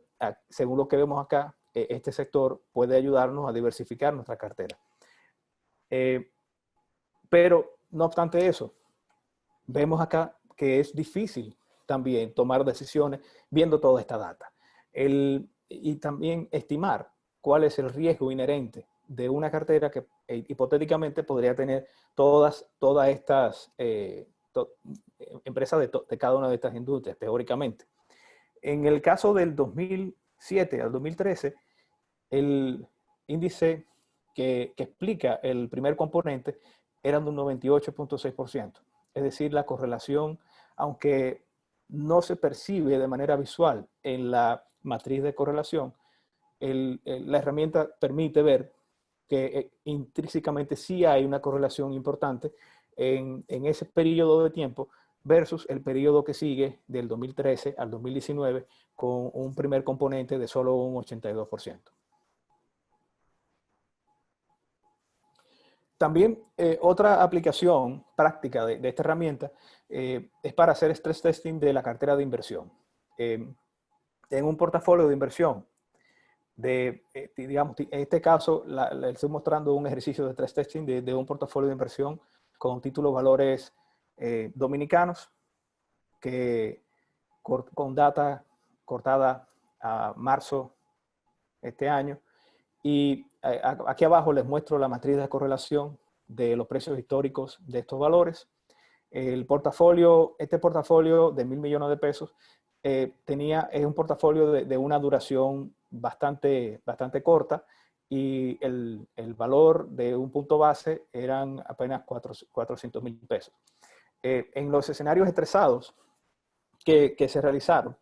según lo que vemos acá, este sector puede ayudarnos a diversificar nuestra cartera. Pero no obstante eso, vemos acá que es difícil también tomar decisiones viendo toda esta data. Y también estimar cuál es el riesgo inherente de una cartera que hipotéticamente podría tener todas estas empresas de cada una de estas industrias, teóricamente. En el caso del 2007 al 2013, el índice que explica el primer componente era de un 98.6%. Es decir, la correlación, aunque no se percibe de manera visual en la matriz de correlación, la herramienta permite ver que intrínsecamente sí hay una correlación importante en ese periodo de tiempo versus el periodo que sigue del 2013 al 2019 con un primer componente de solo un 82%. También otra aplicación práctica de esta herramienta es para hacer stress testing de la cartera de inversión. En un portafolio de inversión, digamos, en este caso le estoy mostrando un ejercicio de stress testing de un portafolio de inversión con títulos valores dominicanos con data cortada a marzo este año. Y aquí abajo les muestro la matriz de correlación de los precios históricos de estos valores. Este portafolio de 1.000 millones de pesos es un portafolio de una duración bastante corta y el valor de un punto base eran apenas 400,000 pesos. En los escenarios estresados que se realizaron,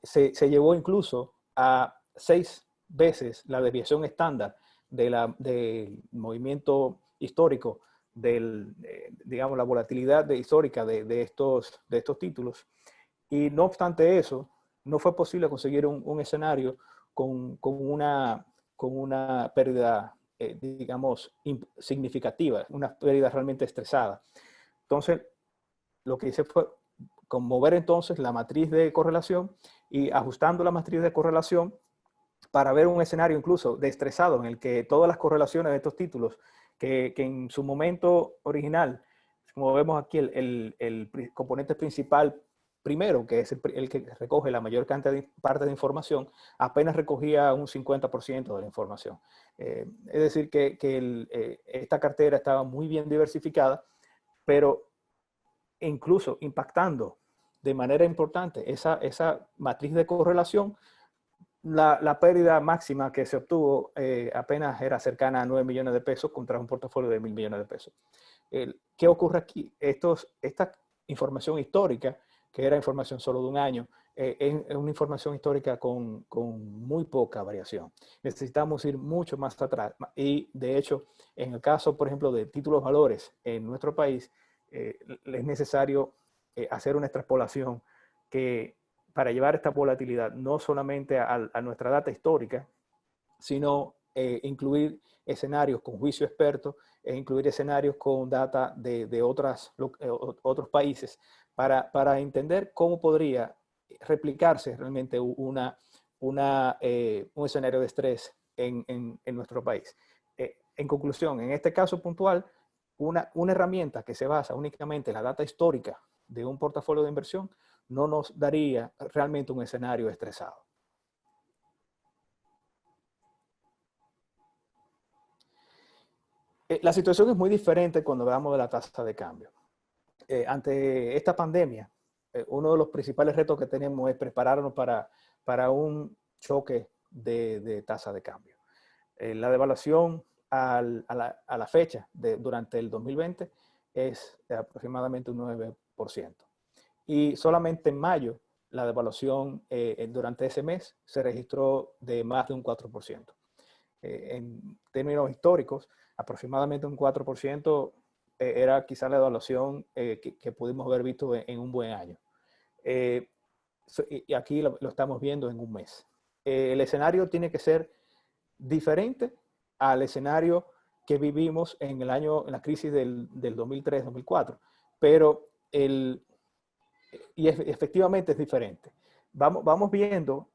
se llevó incluso a 6 veces la desviación estándar del movimiento histórico, digamos, la volatilidad histórica de estos títulos. Y no obstante eso, no fue posible conseguir un escenario con una pérdida digamos, significativa, una pérdida realmente estresada. Entonces, lo que hice fue conmover entonces la matriz de correlación y ajustando la matriz de correlación para ver un escenario incluso deestresado en el que todas las correlaciones de estos títulos que en su momento original, como vemos aquí, el componente principal primero, que es el que recoge la mayor parte de información, apenas recogía un 50% de la información. Es decir, que esta cartera estaba muy bien diversificada, pero incluso impactando de manera importante esa matriz de correlación, la pérdida máxima que se obtuvo apenas era cercana a 9 millones de pesos contra un portafolio de 1.000 millones de pesos. ¿Qué ocurre aquí? Esta información histórica, que era información solo de un año, es una información histórica con muy poca variación. Necesitamos ir mucho más atrás. Y de hecho, en el caso, por ejemplo, de títulos valores en nuestro país, es necesario hacer una extrapolación que para llevar esta volatilidad no solamente a nuestra data histórica, sino incluir escenarios con juicio experto e incluir escenarios con data de otros países para entender cómo podría replicarse realmente un escenario de estrés en nuestro país. En conclusión, en este caso puntual, una herramienta que se basa únicamente en la data histórica de un portafolio de inversión no nos daría realmente un escenario estresado. La situación es muy diferente cuando hablamos de la tasa de cambio. Ante esta pandemia, uno de los principales retos que tenemos es prepararnos para un choque de tasa de cambio. La devaluación a la fecha durante el 2020 es de aproximadamente un 9%. Y solamente en mayo, la devaluación durante ese mes se registró de más de un 4%. En términos históricos, aproximadamente un 4% era quizá la devaluación que pudimos haber visto en un buen año. Y aquí lo estamos viendo en un mes. El escenario tiene que ser diferente al escenario que vivimos en la crisis del 2003-2004, pero efectivamente es diferente. Vamos viendo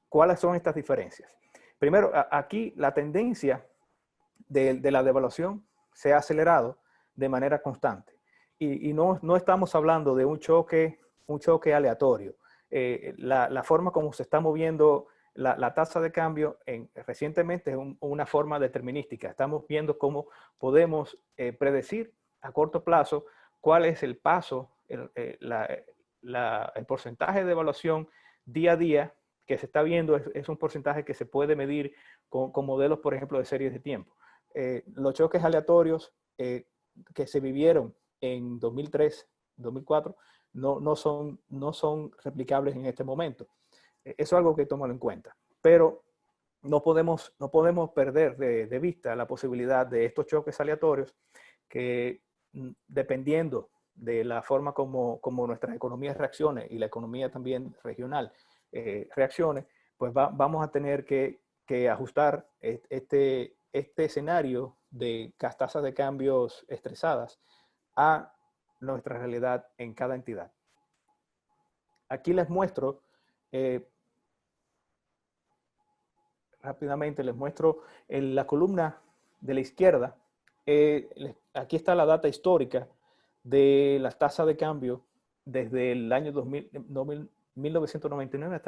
cuáles son estas diferencias. Primero, aquí la tendencia de la devaluación se ha acelerado de manera constante. Y no estamos hablando de un choque aleatorio. La forma como se está moviendo la tasa de cambio recientemente es una forma determinística. Estamos viendo cómo podemos predecir a corto plazo cuál es el paso, el porcentaje de evaluación día a día que se está viendo. Es un porcentaje que se puede medir con modelos, por ejemplo, de series de tiempo. Los choques aleatorios que se vivieron en 2003, 2004, no son replicables en este momento. Eso es algo que tomarlo en cuenta. Pero no podemos perder de vista la posibilidad de estos choques aleatorios que, dependiendo de la forma como nuestras economías reaccionen y la economía también regional reaccione, pues vamos a tener que ajustar este escenario de tasas de cambios estresadas a nuestra realidad en cada entidad. Aquí les muestro, rápidamente les muestro en la columna de la izquierda. Aquí está la data histórica de las tasas de cambio desde el año 1999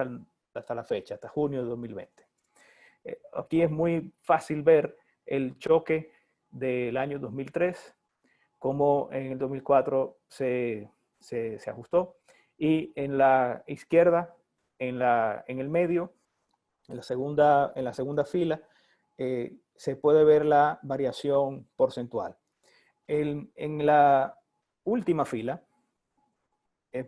hasta la fecha, hasta junio de 2020. Aquí es muy fácil ver el choque del año 2003, cómo en el 2004 se ajustó. Y en la izquierda, en el medio, en la segunda fila, se puede ver la variación porcentual. En la última fila, es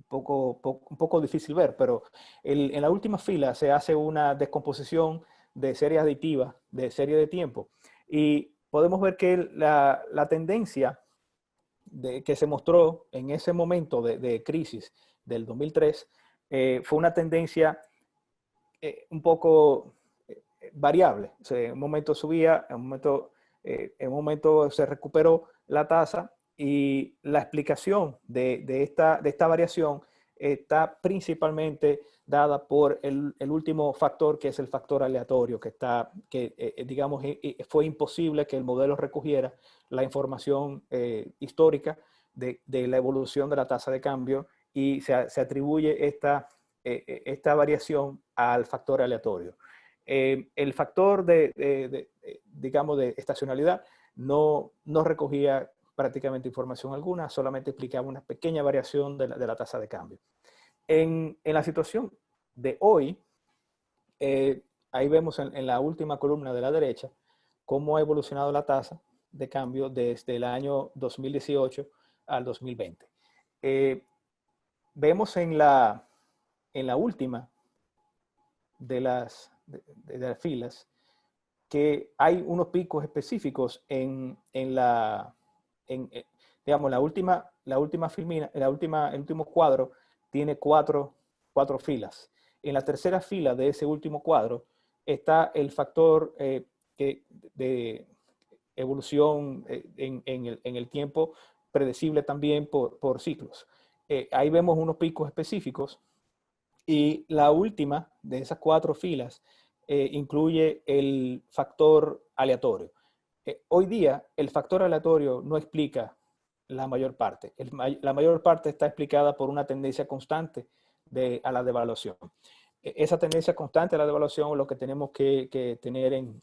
un poco difícil ver, pero en la última fila se hace una descomposición de serie aditiva, de serie de tiempo. Y podemos ver que la tendencia que se mostró en ese momento de crisis del 2003 fue una tendencia un poco variable. O sea, en un momento subía, en un momento se recuperó la tasa, y la explicación de esta variación está principalmente dada por el último factor, que es el factor aleatorio, digamos, fue imposible que el modelo recogiera la información histórica de la evolución de la tasa de cambio, y se atribuye esta variación al factor aleatorio. El factor digamos, de estacionalidad no recogía prácticamente información alguna, solamente explicaba una pequeña variación de la tasa de cambio. En la situación de hoy, ahí vemos en la última columna de la derecha cómo ha evolucionado la tasa de cambio desde el año 2018 al 2020. Vemos en la última de las filas que hay unos picos específicos digamos, el último cuadro tiene cuatro filas. En la tercera fila de ese último cuadro está el factor de evolución en el tiempo, predecible también por ciclos. Ahí vemos unos picos específicos, y la última de esas cuatro filas incluye el factor aleatorio. Hoy día el factor aleatorio no explica la mayor parte. La mayor parte está explicada por una tendencia constante a la devaluación. Esa tendencia constante a la devaluación es lo que tenemos que tener en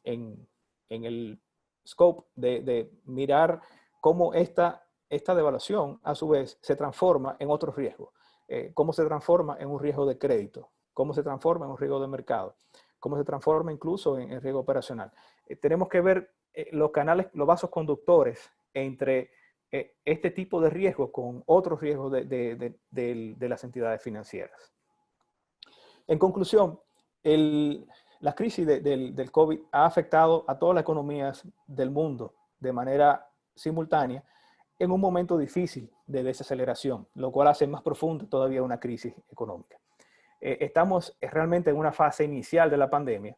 el scope de mirar cómo esta devaluación a su vez se transforma en otros riesgos. Cómo se transforma en un riesgo de crédito, cómo se transforma en un riesgo de mercado, cómo se transforma incluso en riesgo operacional. Tenemos que ver los vasos conductores entre este tipo de riesgos con otros riesgos de las entidades financieras. En conclusión, la crisis del COVID ha afectado a todas las economías del mundo de manera simultánea en un momento difícil de desaceleración, lo cual hace más profunda todavía una crisis económica. Estamos realmente en una fase inicial de la pandemia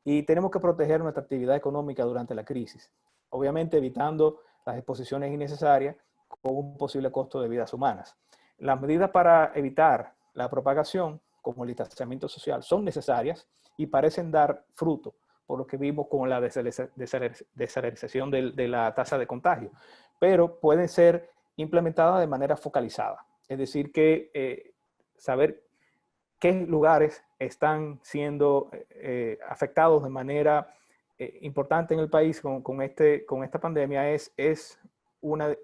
y tenemos que proteger nuestra actividad económica durante la crisis, obviamente evitando las exposiciones innecesarias con un posible costo de vidas humanas. Las medidas para evitar la propagación, como el distanciamiento social, son necesarias y parecen dar fruto, por lo que vimos con la desaceleración de la tasa de contagio, pero pueden ser implementadas de manera focalizada. Es decir, que saber qué lugares están siendo afectados de manera importante en el país con esta pandemia es una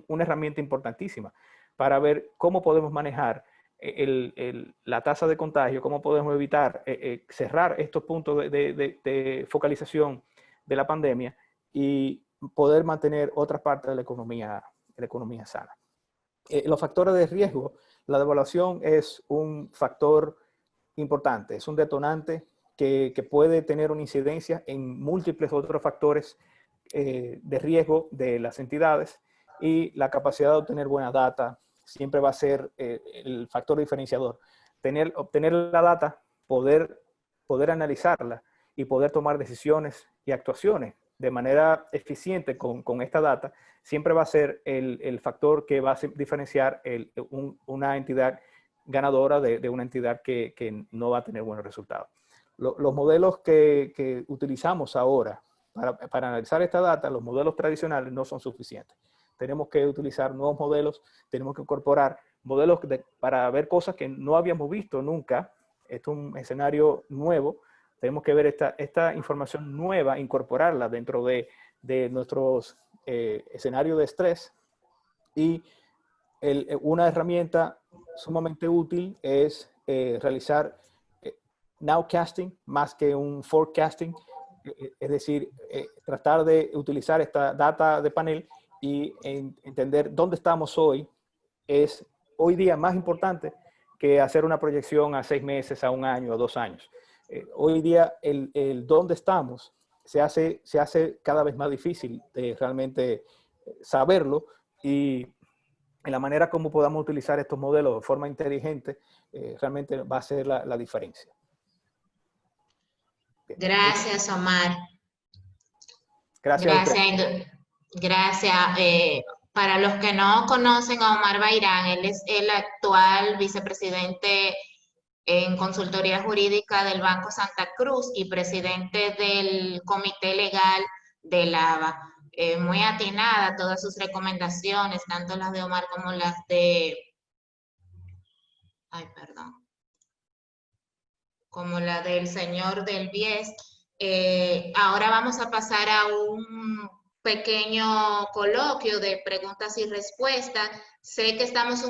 herramienta importantísima para ver cómo podemos manejar la tasa de contagio, cómo podemos evitar cerrar estos puntos de focalización de la pandemia y poder mantener otras partes de la economía sana. Los factores de riesgo, la devaluación es un factor importante, es un detonante que puede tener una incidencia en múltiples otros factores de riesgo de las entidades, y la capacidad de obtener buena data siempre va a ser el factor diferenciador. Obtener la data, poder analizarla y poder tomar decisiones y actuaciones de manera eficiente con esta data, siempre va a ser el factor que va a diferenciar una entidad ganadora de una entidad que no va a tener buenos resultados. Los modelos que utilizamos ahora para analizar esta data, los modelos tradicionales no son suficientes. Tenemos que utilizar nuevos modelos, tenemos que incorporar modelos para ver cosas que no habíamos visto nunca. Esto es un escenario nuevo. Tenemos que ver esta información nueva, incorporarla dentro de nuestros escenarios de estrés. Y una herramienta sumamente útil es realizar nowcasting más que un forecasting. Es decir, tratar de utilizar esta data de panel y entender dónde estamos hoy es hoy día más importante que hacer una proyección a 6 meses, a 1 año, a 2 años. Hoy día el dónde estamos se hace cada vez más difícil de realmente saberlo, y en la manera como podamos utilizar estos modelos de forma inteligente realmente va a ser la diferencia. Gracias, Omar. Gracias a usted. Gracias. Para los que no conocen a Omar Bayrán, él es el actual vicepresidente en consultoría jurídica del Banco Santa Cruz y presidente del comité legal de Lava. Muy atinada todas sus recomendaciones, tanto las de Omar como las de... Ay, perdón. Como la del señor del Bies. Ahora vamos a pasar a un pequeño coloquio de preguntas y respuestas. Sé que estamos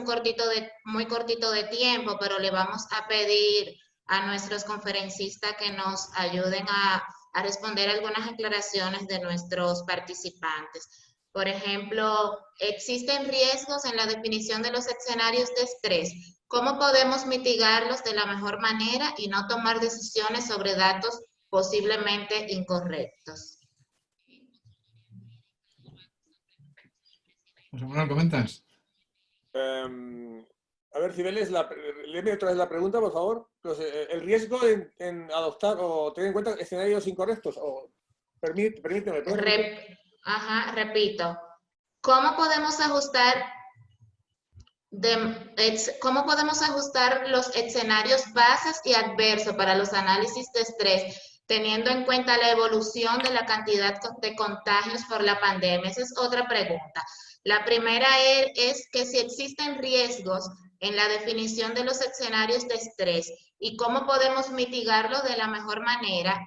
muy cortito de tiempo, pero le vamos a pedir a nuestros conferencistas que nos ayuden a responder algunas aclaraciones de nuestros participantes. Por ejemplo, ¿existen riesgos en la definición de los escenarios de estrés? ¿Cómo podemos mitigarlos de la mejor manera y no tomar decisiones sobre datos posiblemente incorrectos? José Manuel, ¿comentas? A ver, Cibeles, léeme otra vez la pregunta, por favor. El riesgo en adoptar o tener en cuenta escenarios incorrectos. Permíteme. Repito. ¿Cómo podemos ajustar los escenarios bases y adversos para los análisis de estrés, teniendo en cuenta la evolución de la cantidad de contagios por la pandemia? Esa es otra pregunta. La primera es que si existen riesgos en la definición de los escenarios de estrés y cómo podemos mitigarlo de la mejor manera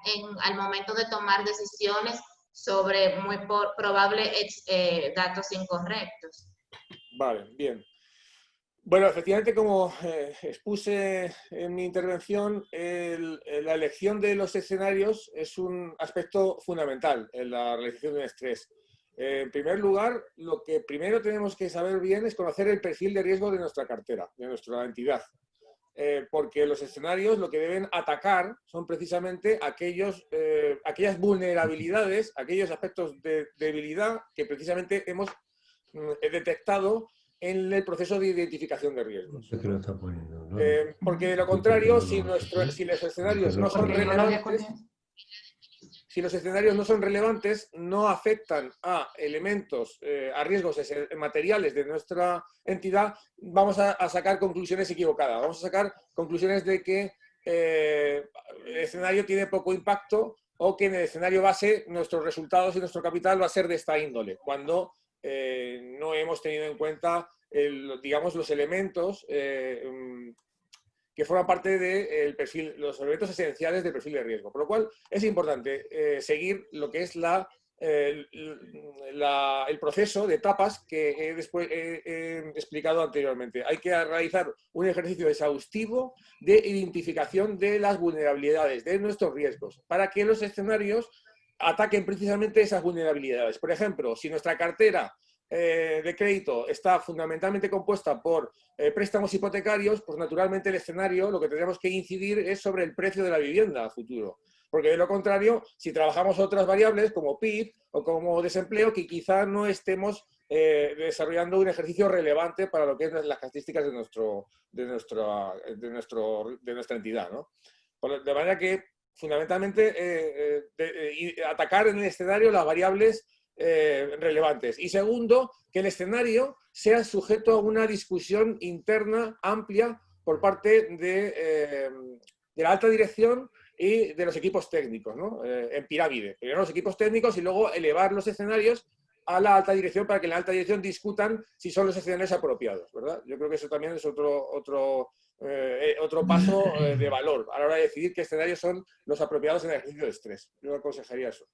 al momento de tomar decisiones sobre muy probables datos incorrectos. Vale, bien. Bueno, efectivamente, como expuse en mi intervención, la elección de los escenarios es un aspecto fundamental en la realización del estrés. En primer lugar, lo que primero tenemos que saber bien es conocer el perfil de riesgo de nuestra cartera, de nuestra entidad. Porque los escenarios lo que deben atacar son precisamente aquellas vulnerabilidades, aquellos aspectos de debilidad que precisamente hemos detectado en el proceso de identificación de riesgos. Porque de lo contrario, si los escenarios no son relevantes, si los escenarios no son relevantes, no afectan a elementos, a riesgos materiales de nuestra entidad, vamos a sacar conclusiones equivocadas. Vamos a sacar conclusiones de que el escenario tiene poco impacto o que en el escenario base nuestros resultados y nuestro capital va a ser de esta índole, cuando no hemos tenido en cuenta, digamos, los elementos que forman parte del perfil, los elementos esenciales del perfil de riesgo. Por lo cual es importante seguir lo que es el proceso de etapas que he explicado anteriormente. Hay que realizar un ejercicio exhaustivo de identificación de las vulnerabilidades, de nuestros riesgos, para que los escenarios ataquen precisamente esas vulnerabilidades. Por ejemplo, si nuestra cartera de crédito está fundamentalmente compuesta por préstamos hipotecarios, pues naturalmente el escenario, lo que tendremos que incidir es sobre el precio de la vivienda a futuro. Porque de lo contrario, si trabajamos otras variables como PIB o como desempleo, que quizá no estemos desarrollando un ejercicio relevante para lo que es las características de nuestra entidad, ¿no? De manera que fundamentalmente atacar en el escenario las variables relevantes. Y segundo, que el escenario sea sujeto a una discusión interna amplia por parte de la alta dirección y de los equipos técnicos, ¿no? En pirámide. Primero los equipos técnicos y luego elevar los escenarios a la alta dirección para que en la alta dirección discutan si son los escenarios apropiados, ¿verdad? Yo creo que eso también es otro paso de valor a la hora de decidir qué escenarios son los apropiados en el ejercicio de estrés. Yo aconsejaría eso.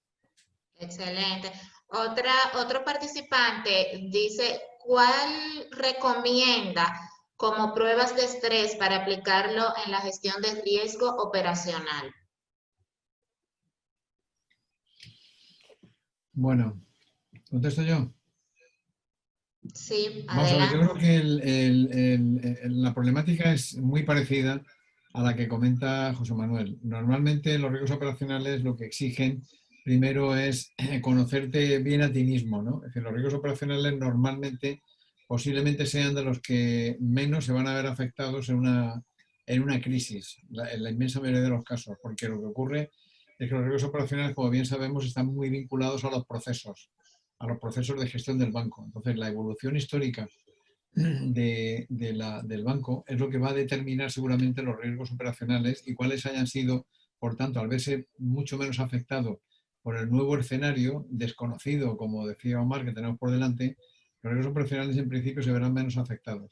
Excelente. Otro participante dice, ¿cuál recomienda como pruebas de estrés para aplicarlo en la gestión de riesgo operacional? Bueno, ¿contesto yo? Sí, vamos adelante. a ver, yo creo que la problemática es muy parecida a la que comenta José Manuel. Normalmente los riesgos operacionales lo que exigen primero es conocerte bien a ti mismo, ¿no? Es decir, los riesgos operacionales normalmente posiblemente sean de los que menos se van a ver afectados en una crisis, en la inmensa mayoría de los casos, porque lo que ocurre es que los riesgos operacionales, como bien sabemos, están muy vinculados a los procesos de gestión del banco. Entonces, la evolución histórica del banco es lo que va a determinar seguramente los riesgos operacionales y cuáles hayan sido, por tanto, al verse mucho menos afectado por el nuevo escenario desconocido, como decía Omar, que tenemos por delante, los riesgos operacionales en principio se verán menos afectados.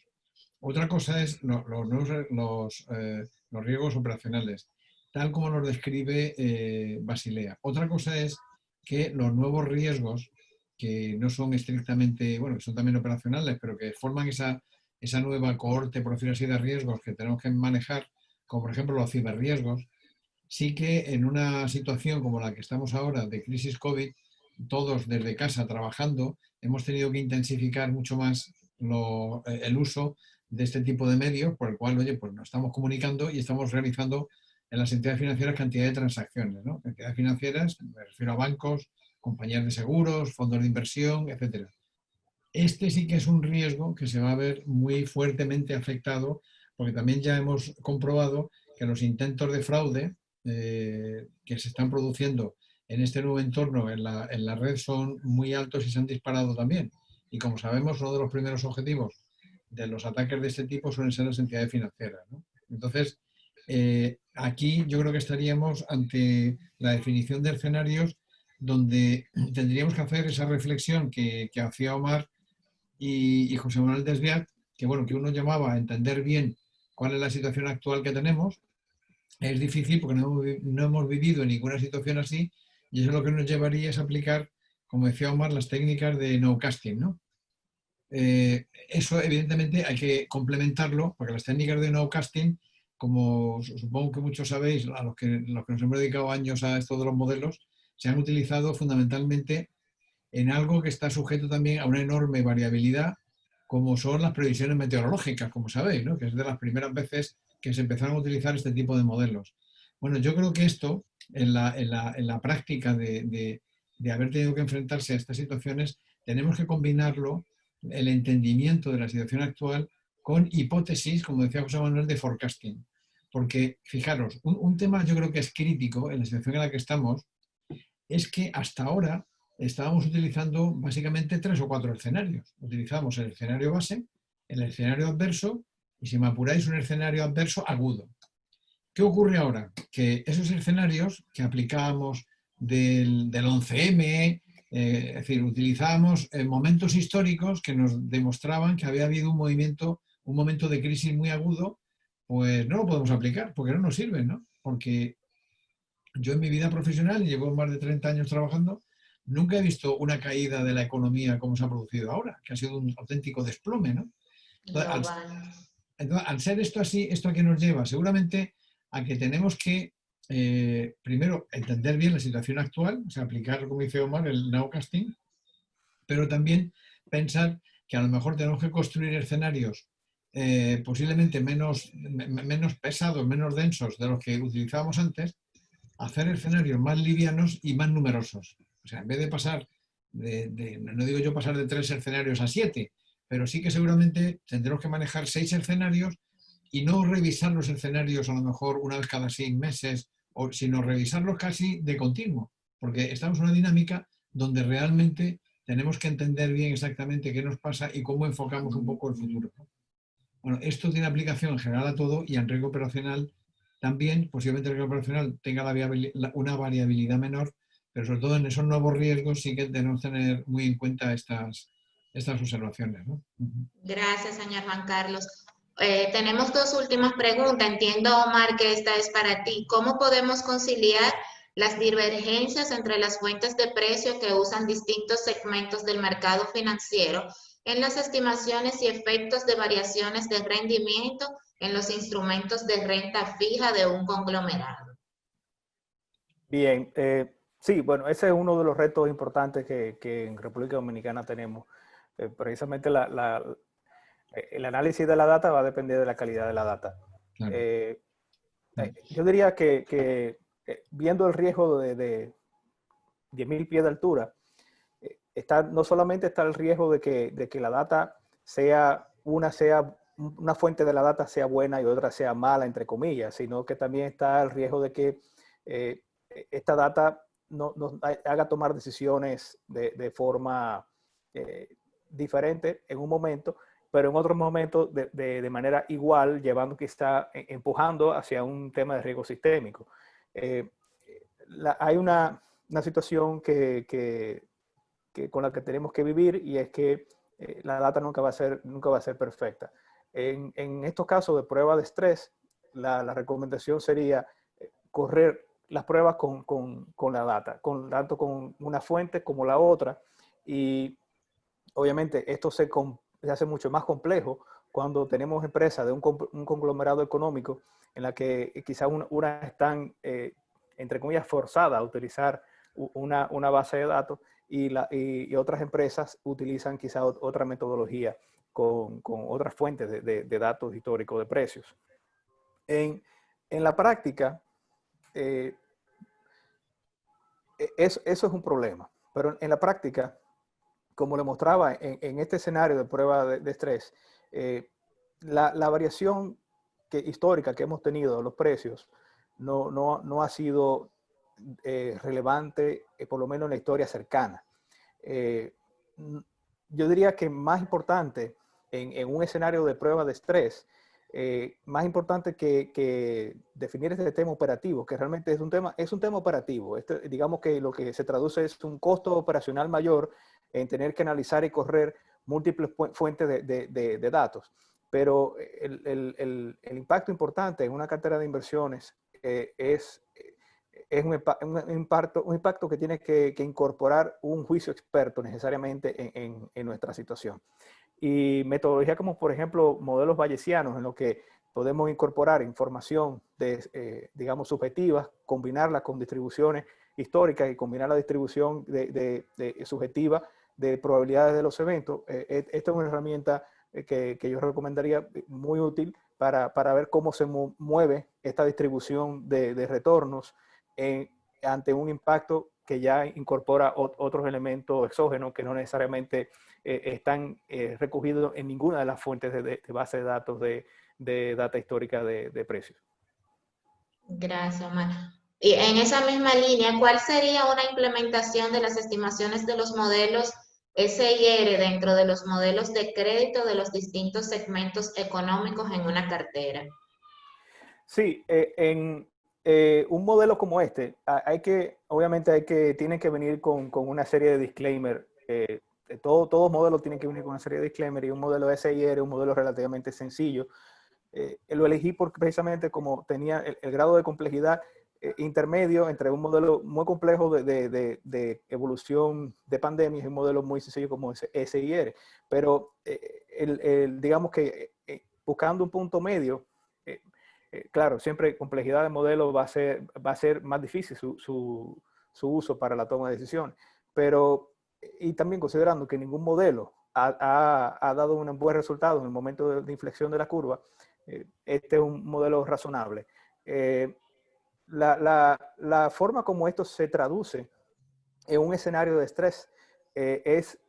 Otra cosa es los riesgos operacionales, tal como los describe Basilea. Otra cosa es que los nuevos riesgos, que no son estrictamente, bueno, que son también operacionales, pero que forman esa nueva cohorte, por decirlo así, de riesgos que tenemos que manejar, como por ejemplo los ciberriesgos, sí que en una situación como la que estamos ahora de crisis COVID, todos desde casa trabajando, hemos tenido que intensificar mucho más el uso de este tipo de medios, por el cual, oye, pues nos estamos comunicando y estamos realizando en las entidades financieras cantidad de transacciones, ¿no? Entidades financieras, me refiero a bancos, compañías de seguros, fondos de inversión, etcétera. Este sí que es un riesgo que se va a ver muy fuertemente afectado, porque también ya hemos comprobado que los intentos de fraude que se están produciendo en este nuevo entorno en la red son muy altos y se han disparado también. Y como sabemos, uno de los primeros objetivos de los ataques de este tipo suelen ser las entidades financieras, ¿no? Entonces, aquí yo creo que estaríamos ante la definición de escenarios donde tendríamos que hacer esa reflexión que hacía Omar y José Manuel Desviat, que bueno, que uno llamaba a entender bien cuál es la situación actual que tenemos. Es difícil porque no hemos vivido ninguna situación así y eso lo que nos llevaría es aplicar, como decía Omar, las técnicas de no-casting, ¿no? Eso evidentemente hay que complementarlo porque las técnicas de no-casting, como supongo que muchos sabéis, a los que nos hemos dedicado años a esto de los modelos, se han utilizado fundamentalmente en algo que está sujeto también a una enorme variabilidad, como son las previsiones meteorológicas, como sabéis, ¿no? Que es de las primeras veces que se empezaron a utilizar este tipo de modelos. Bueno, yo creo que esto, en la práctica de haber tenido que enfrentarse a estas situaciones, tenemos que combinarlo, el entendimiento de la situación actual, con hipótesis, como decía José Manuel, de forecasting. Porque, fijaros, un tema yo creo que es crítico en la situación en la que estamos, es que hasta ahora estábamos utilizando básicamente 3 o 4 escenarios. Utilizamos el escenario base, el escenario adverso y, si me apuráis, un escenario adverso agudo. ¿Qué ocurre ahora? Que esos escenarios que aplicábamos del 11M, es decir, utilizábamos momentos históricos que nos demostraban que había habido un momento de crisis muy agudo, pues no lo podemos aplicar porque no nos sirven, ¿no? Porque yo en mi vida profesional, y llevo más de 30 años trabajando, nunca he visto una caída de la economía como se ha producido ahora, que ha sido un auténtico desplome, ¿no? Entonces, al ser esto así, ¿esto a qué nos lleva? Seguramente a que tenemos que, primero, entender bien la situación actual, o sea, aplicar, como dice Omar, el nowcasting, pero también pensar que a lo mejor tenemos que construir escenarios posiblemente menos pesados, menos densos de los que utilizábamos antes, hacer escenarios más livianos y más numerosos. O sea, en vez de pasar no digo yo pasar de 3 escenarios a 7, pero sí que seguramente tendremos que manejar 6 escenarios y no revisar los escenarios a lo mejor una vez cada 6 meses, sino revisarlos casi de continuo, porque estamos en una dinámica donde realmente tenemos que entender bien exactamente qué nos pasa y cómo enfocamos un poco el futuro. Bueno, esto tiene aplicación en general a todo y en riesgo operacional también. Posiblemente el riesgo operacional tenga una variabilidad menor, pero sobre todo en esos nuevos riesgos sí que tenemos que tener muy en cuenta estas observaciones, ¿no? Gracias, señor Juan Carlos. Tenemos 2 últimas preguntas. Entiendo, Omar, que esta es para ti. ¿Cómo podemos conciliar las divergencias entre las fuentes de precio que usan distintos segmentos del mercado financiero en las estimaciones y efectos de variaciones de rendimiento en los instrumentos de renta fija de un conglomerado? Bien, sí, bueno, ese es uno de los retos importantes que en República Dominicana tenemos. Precisamente el análisis de la data va a depender de la calidad de la data. Claro. Yo diría que viendo el riesgo de 10.000 pies de altura, no solamente está el riesgo de que la data una fuente de la data sea buena y otra sea mala, entre comillas, sino que también está el riesgo de que esta data nos haga tomar decisiones de forma diferente en un momento, pero en otros momentos de manera igual, llevando quizá, empujando hacia un tema de riesgo sistémico. Hay una situación con la que tenemos que vivir, y es que la data nunca va a ser perfecta. En estos casos de prueba de estrés, la recomendación sería correr las pruebas con la data, tanto con una fuente como la otra, y obviamente esto se hace mucho más complejo cuando tenemos empresas de un conglomerado económico en la que quizás unas están, entre comillas, forzadas a utilizar una base de datos, y otras empresas utilizan quizás otra metodología con otras fuentes de datos históricos de precios. En la práctica, eso es un problema, pero en la práctica, como le mostraba en este escenario de prueba de estrés, la variación histórica que hemos tenido de los precios no ha sido relevante, por lo menos en la historia cercana. Yo diría que más importante en un escenario de prueba de estrés, más importante que definir este tema operativo, que realmente es un tema operativo. Digamos que lo que se traduce es un costo operacional mayor en tener que analizar y correr múltiples fuentes de datos. Pero el impacto importante en una cartera de inversiones es un impacto que tiene que incorporar un juicio experto necesariamente en nuestra situación. Y metodología como, por ejemplo, modelos bayesianos, en los que podemos incorporar información digamos, subjetiva, combinarla con distribuciones históricas y combinar la distribución subjetiva de probabilidades de los eventos. Esta es una herramienta que yo recomendaría, muy útil para ver cómo se mueve esta distribución de retornos ante un impacto que ya incorpora otros elementos exógenos que no necesariamente están recogidos en ninguna de las fuentes de base de datos de data histórica de precios. Gracias, Omar. Y en esa misma línea, ¿cuál sería una implementación de las estimaciones de los modelos SIR dentro de los modelos de crédito de los distintos segmentos económicos en una cartera? Sí, un modelo como este, obviamente tiene que venir con una serie de disclaimers. Todo modelo tiene que venir con una serie de disclaimers, y un modelo de SIR es un modelo relativamente sencillo. Lo elegí porque precisamente como tenía el grado de complejidad intermedio entre un modelo muy complejo de evolución de pandemias y un modelo muy sencillo como SIR. Pero digamos que buscando un punto medio, claro, siempre complejidad de modelo va a ser más difícil su uso para la toma de decisiones. Pero, y también considerando que ningún modelo ha dado un buen resultado en el momento de inflexión de la curva, este es un modelo razonable. La forma como esto se traduce en un escenario de estrés es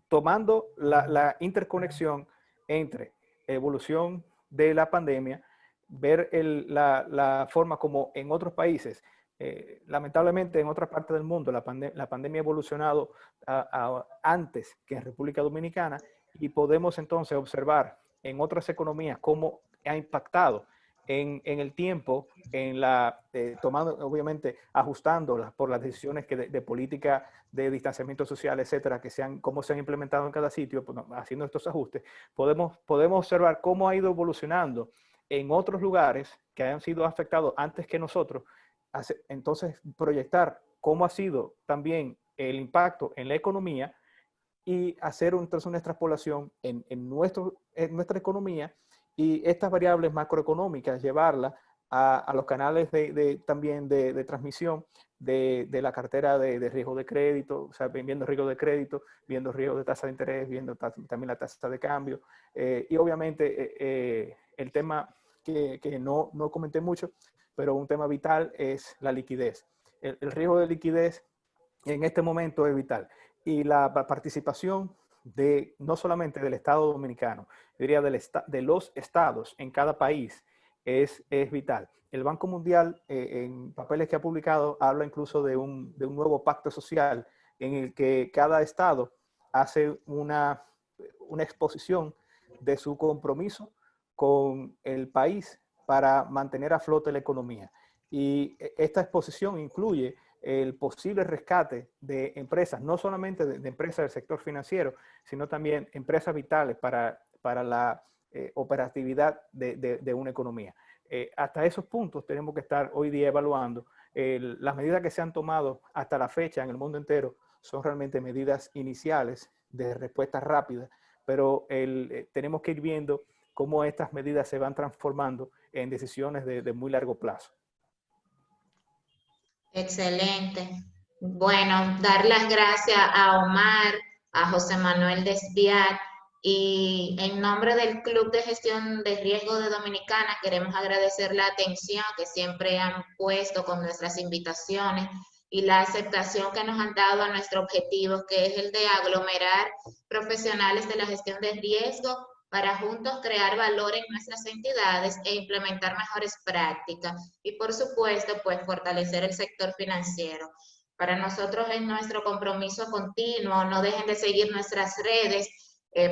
tomando la interconexión entre evolución de la pandemia, ver la forma como en otros países, lamentablemente en otras partes del mundo, la pandemia ha evolucionado antes que en República Dominicana, y podemos entonces observar en otras economías cómo ha impactado en el tiempo, tomando, obviamente, ajustándolas por las decisiones de política de distanciamiento social, etcétera, cómo se han implementado en cada sitio, pues, haciendo estos ajustes, podemos observar cómo ha ido evolucionando en otros lugares que hayan sido afectados antes que nosotros. Entonces, proyectar cómo ha sido también el impacto en la economía, y hacer entonces una extrapolación en nuestra economía, y estas variables macroeconómicas llevarlas a los canales también de transmisión de la cartera de riesgo de crédito, o sea, viendo riesgo de crédito, viendo riesgo de tasa de interés, viendo también la tasa de cambio, y obviamente el tema que no comenté mucho, pero un tema vital es la liquidez. El riesgo de liquidez en este momento es vital, y la participación no solamente del Estado Dominicano, yo diría de los estados en cada país es vital. El Banco Mundial, en papeles que ha publicado, habla incluso de un nuevo pacto social en el que cada estado hace una exposición de su compromiso con el país para mantener a flote la economía. Y esta exposición incluye el posible rescate de empresas, no solamente de empresas del sector financiero, sino también empresas vitales para la operatividad de una economía. Hasta esos puntos tenemos que estar hoy día evaluando. Las medidas que se han tomado hasta la fecha en el mundo entero son realmente medidas iniciales de respuesta rápida, pero tenemos que ir viendo cómo estas medidas se van transformando en decisiones de muy largo plazo. Excelente. Bueno, dar las gracias a Omar, a José Manuel Desviat, y en nombre del Club de Gestión de Riesgo de Dominicana queremos agradecer la atención que siempre han puesto con nuestras invitaciones y la aceptación que nos han dado a nuestro objetivo, que es el de aglomerar profesionales de la gestión de riesgo para juntos crear valor en nuestras entidades e implementar mejores prácticas y, por supuesto, pues fortalecer el sector financiero. Para nosotros es nuestro compromiso continuo. No dejen de seguir nuestras redes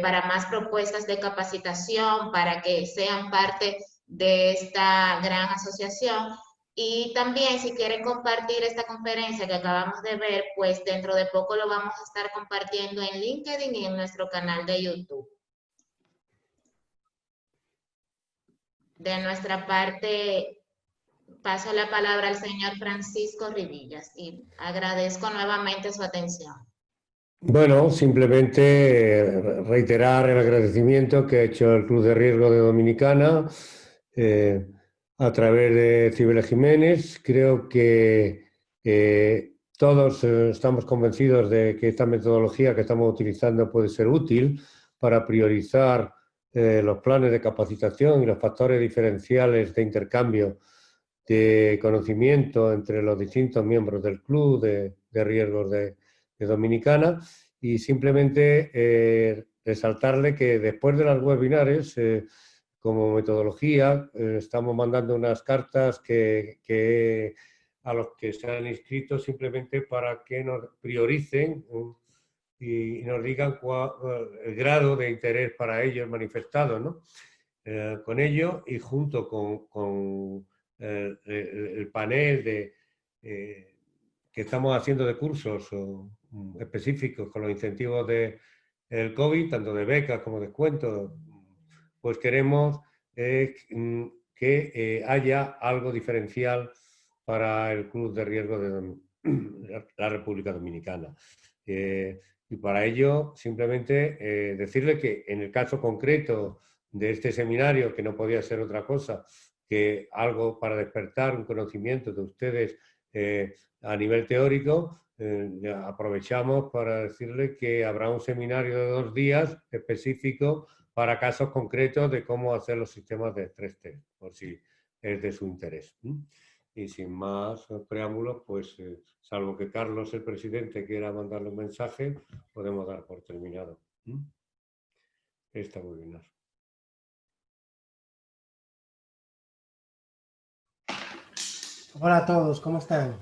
para más propuestas de capacitación, para que sean parte de esta gran asociación. Y también, si quieren compartir esta conferencia que acabamos de ver, pues dentro de poco lo vamos a estar compartiendo en LinkedIn y en nuestro canal de YouTube. De nuestra parte, paso la palabra al señor Francisco Rivillas y agradezco nuevamente su atención. Bueno, simplemente reiterar el agradecimiento que ha hecho el Club de Riesgo de Dominicana a través de Cibeles Jiménez. Creo que todos estamos convencidos de que esta metodología que estamos utilizando puede ser útil para priorizar los planes de capacitación y los factores diferenciales de intercambio de conocimiento entre los distintos miembros del Club de Riesgos de Dominicana, y simplemente resaltarle que después de las webinares, como metodología, estamos mandando unas cartas a los que se han inscrito simplemente para que nos prioricen y nos digan el grado de interés para ellos manifestado, ¿no? Con ello y junto con el panel que estamos haciendo de cursos específicos con los incentivos del COVID, tanto de becas como descuentos, pues queremos que haya algo diferencial para el Club de Riesgo de la República Dominicana. Y para ello, simplemente decirle que en el caso concreto de este seminario, que no podía ser otra cosa que algo para despertar un conocimiento de ustedes a nivel teórico, aprovechamos para decirle que habrá un seminario de 2 días específico para casos concretos de cómo hacer los sistemas de estrés test, por si es de su interés. Y sin más preámbulos, pues salvo que Carlos, el presidente, quiera mandarle un mensaje, podemos dar por terminado esta webinar. Hola a todos, ¿cómo están?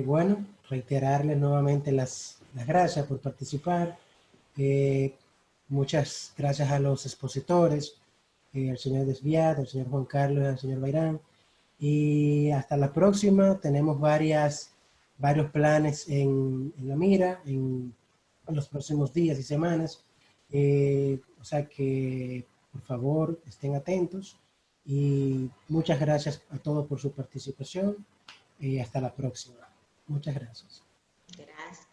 Bueno, reiterarles nuevamente las gracias por participar. Muchas gracias a los expositores, al señor Desviat, al señor Juan Carlos y al señor Bayrán. Y hasta la próxima. Tenemos varios planes en la mira en los próximos días y semanas. O sea que, por favor, estén atentos. Y muchas gracias a todos por su participación y hasta la próxima. Muchas gracias. Gracias.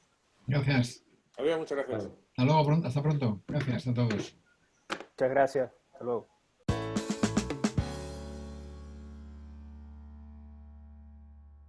Gracias. Adiós, muchas gracias. Hasta luego, hasta pronto. Gracias a todos. Muchas gracias. Hasta luego.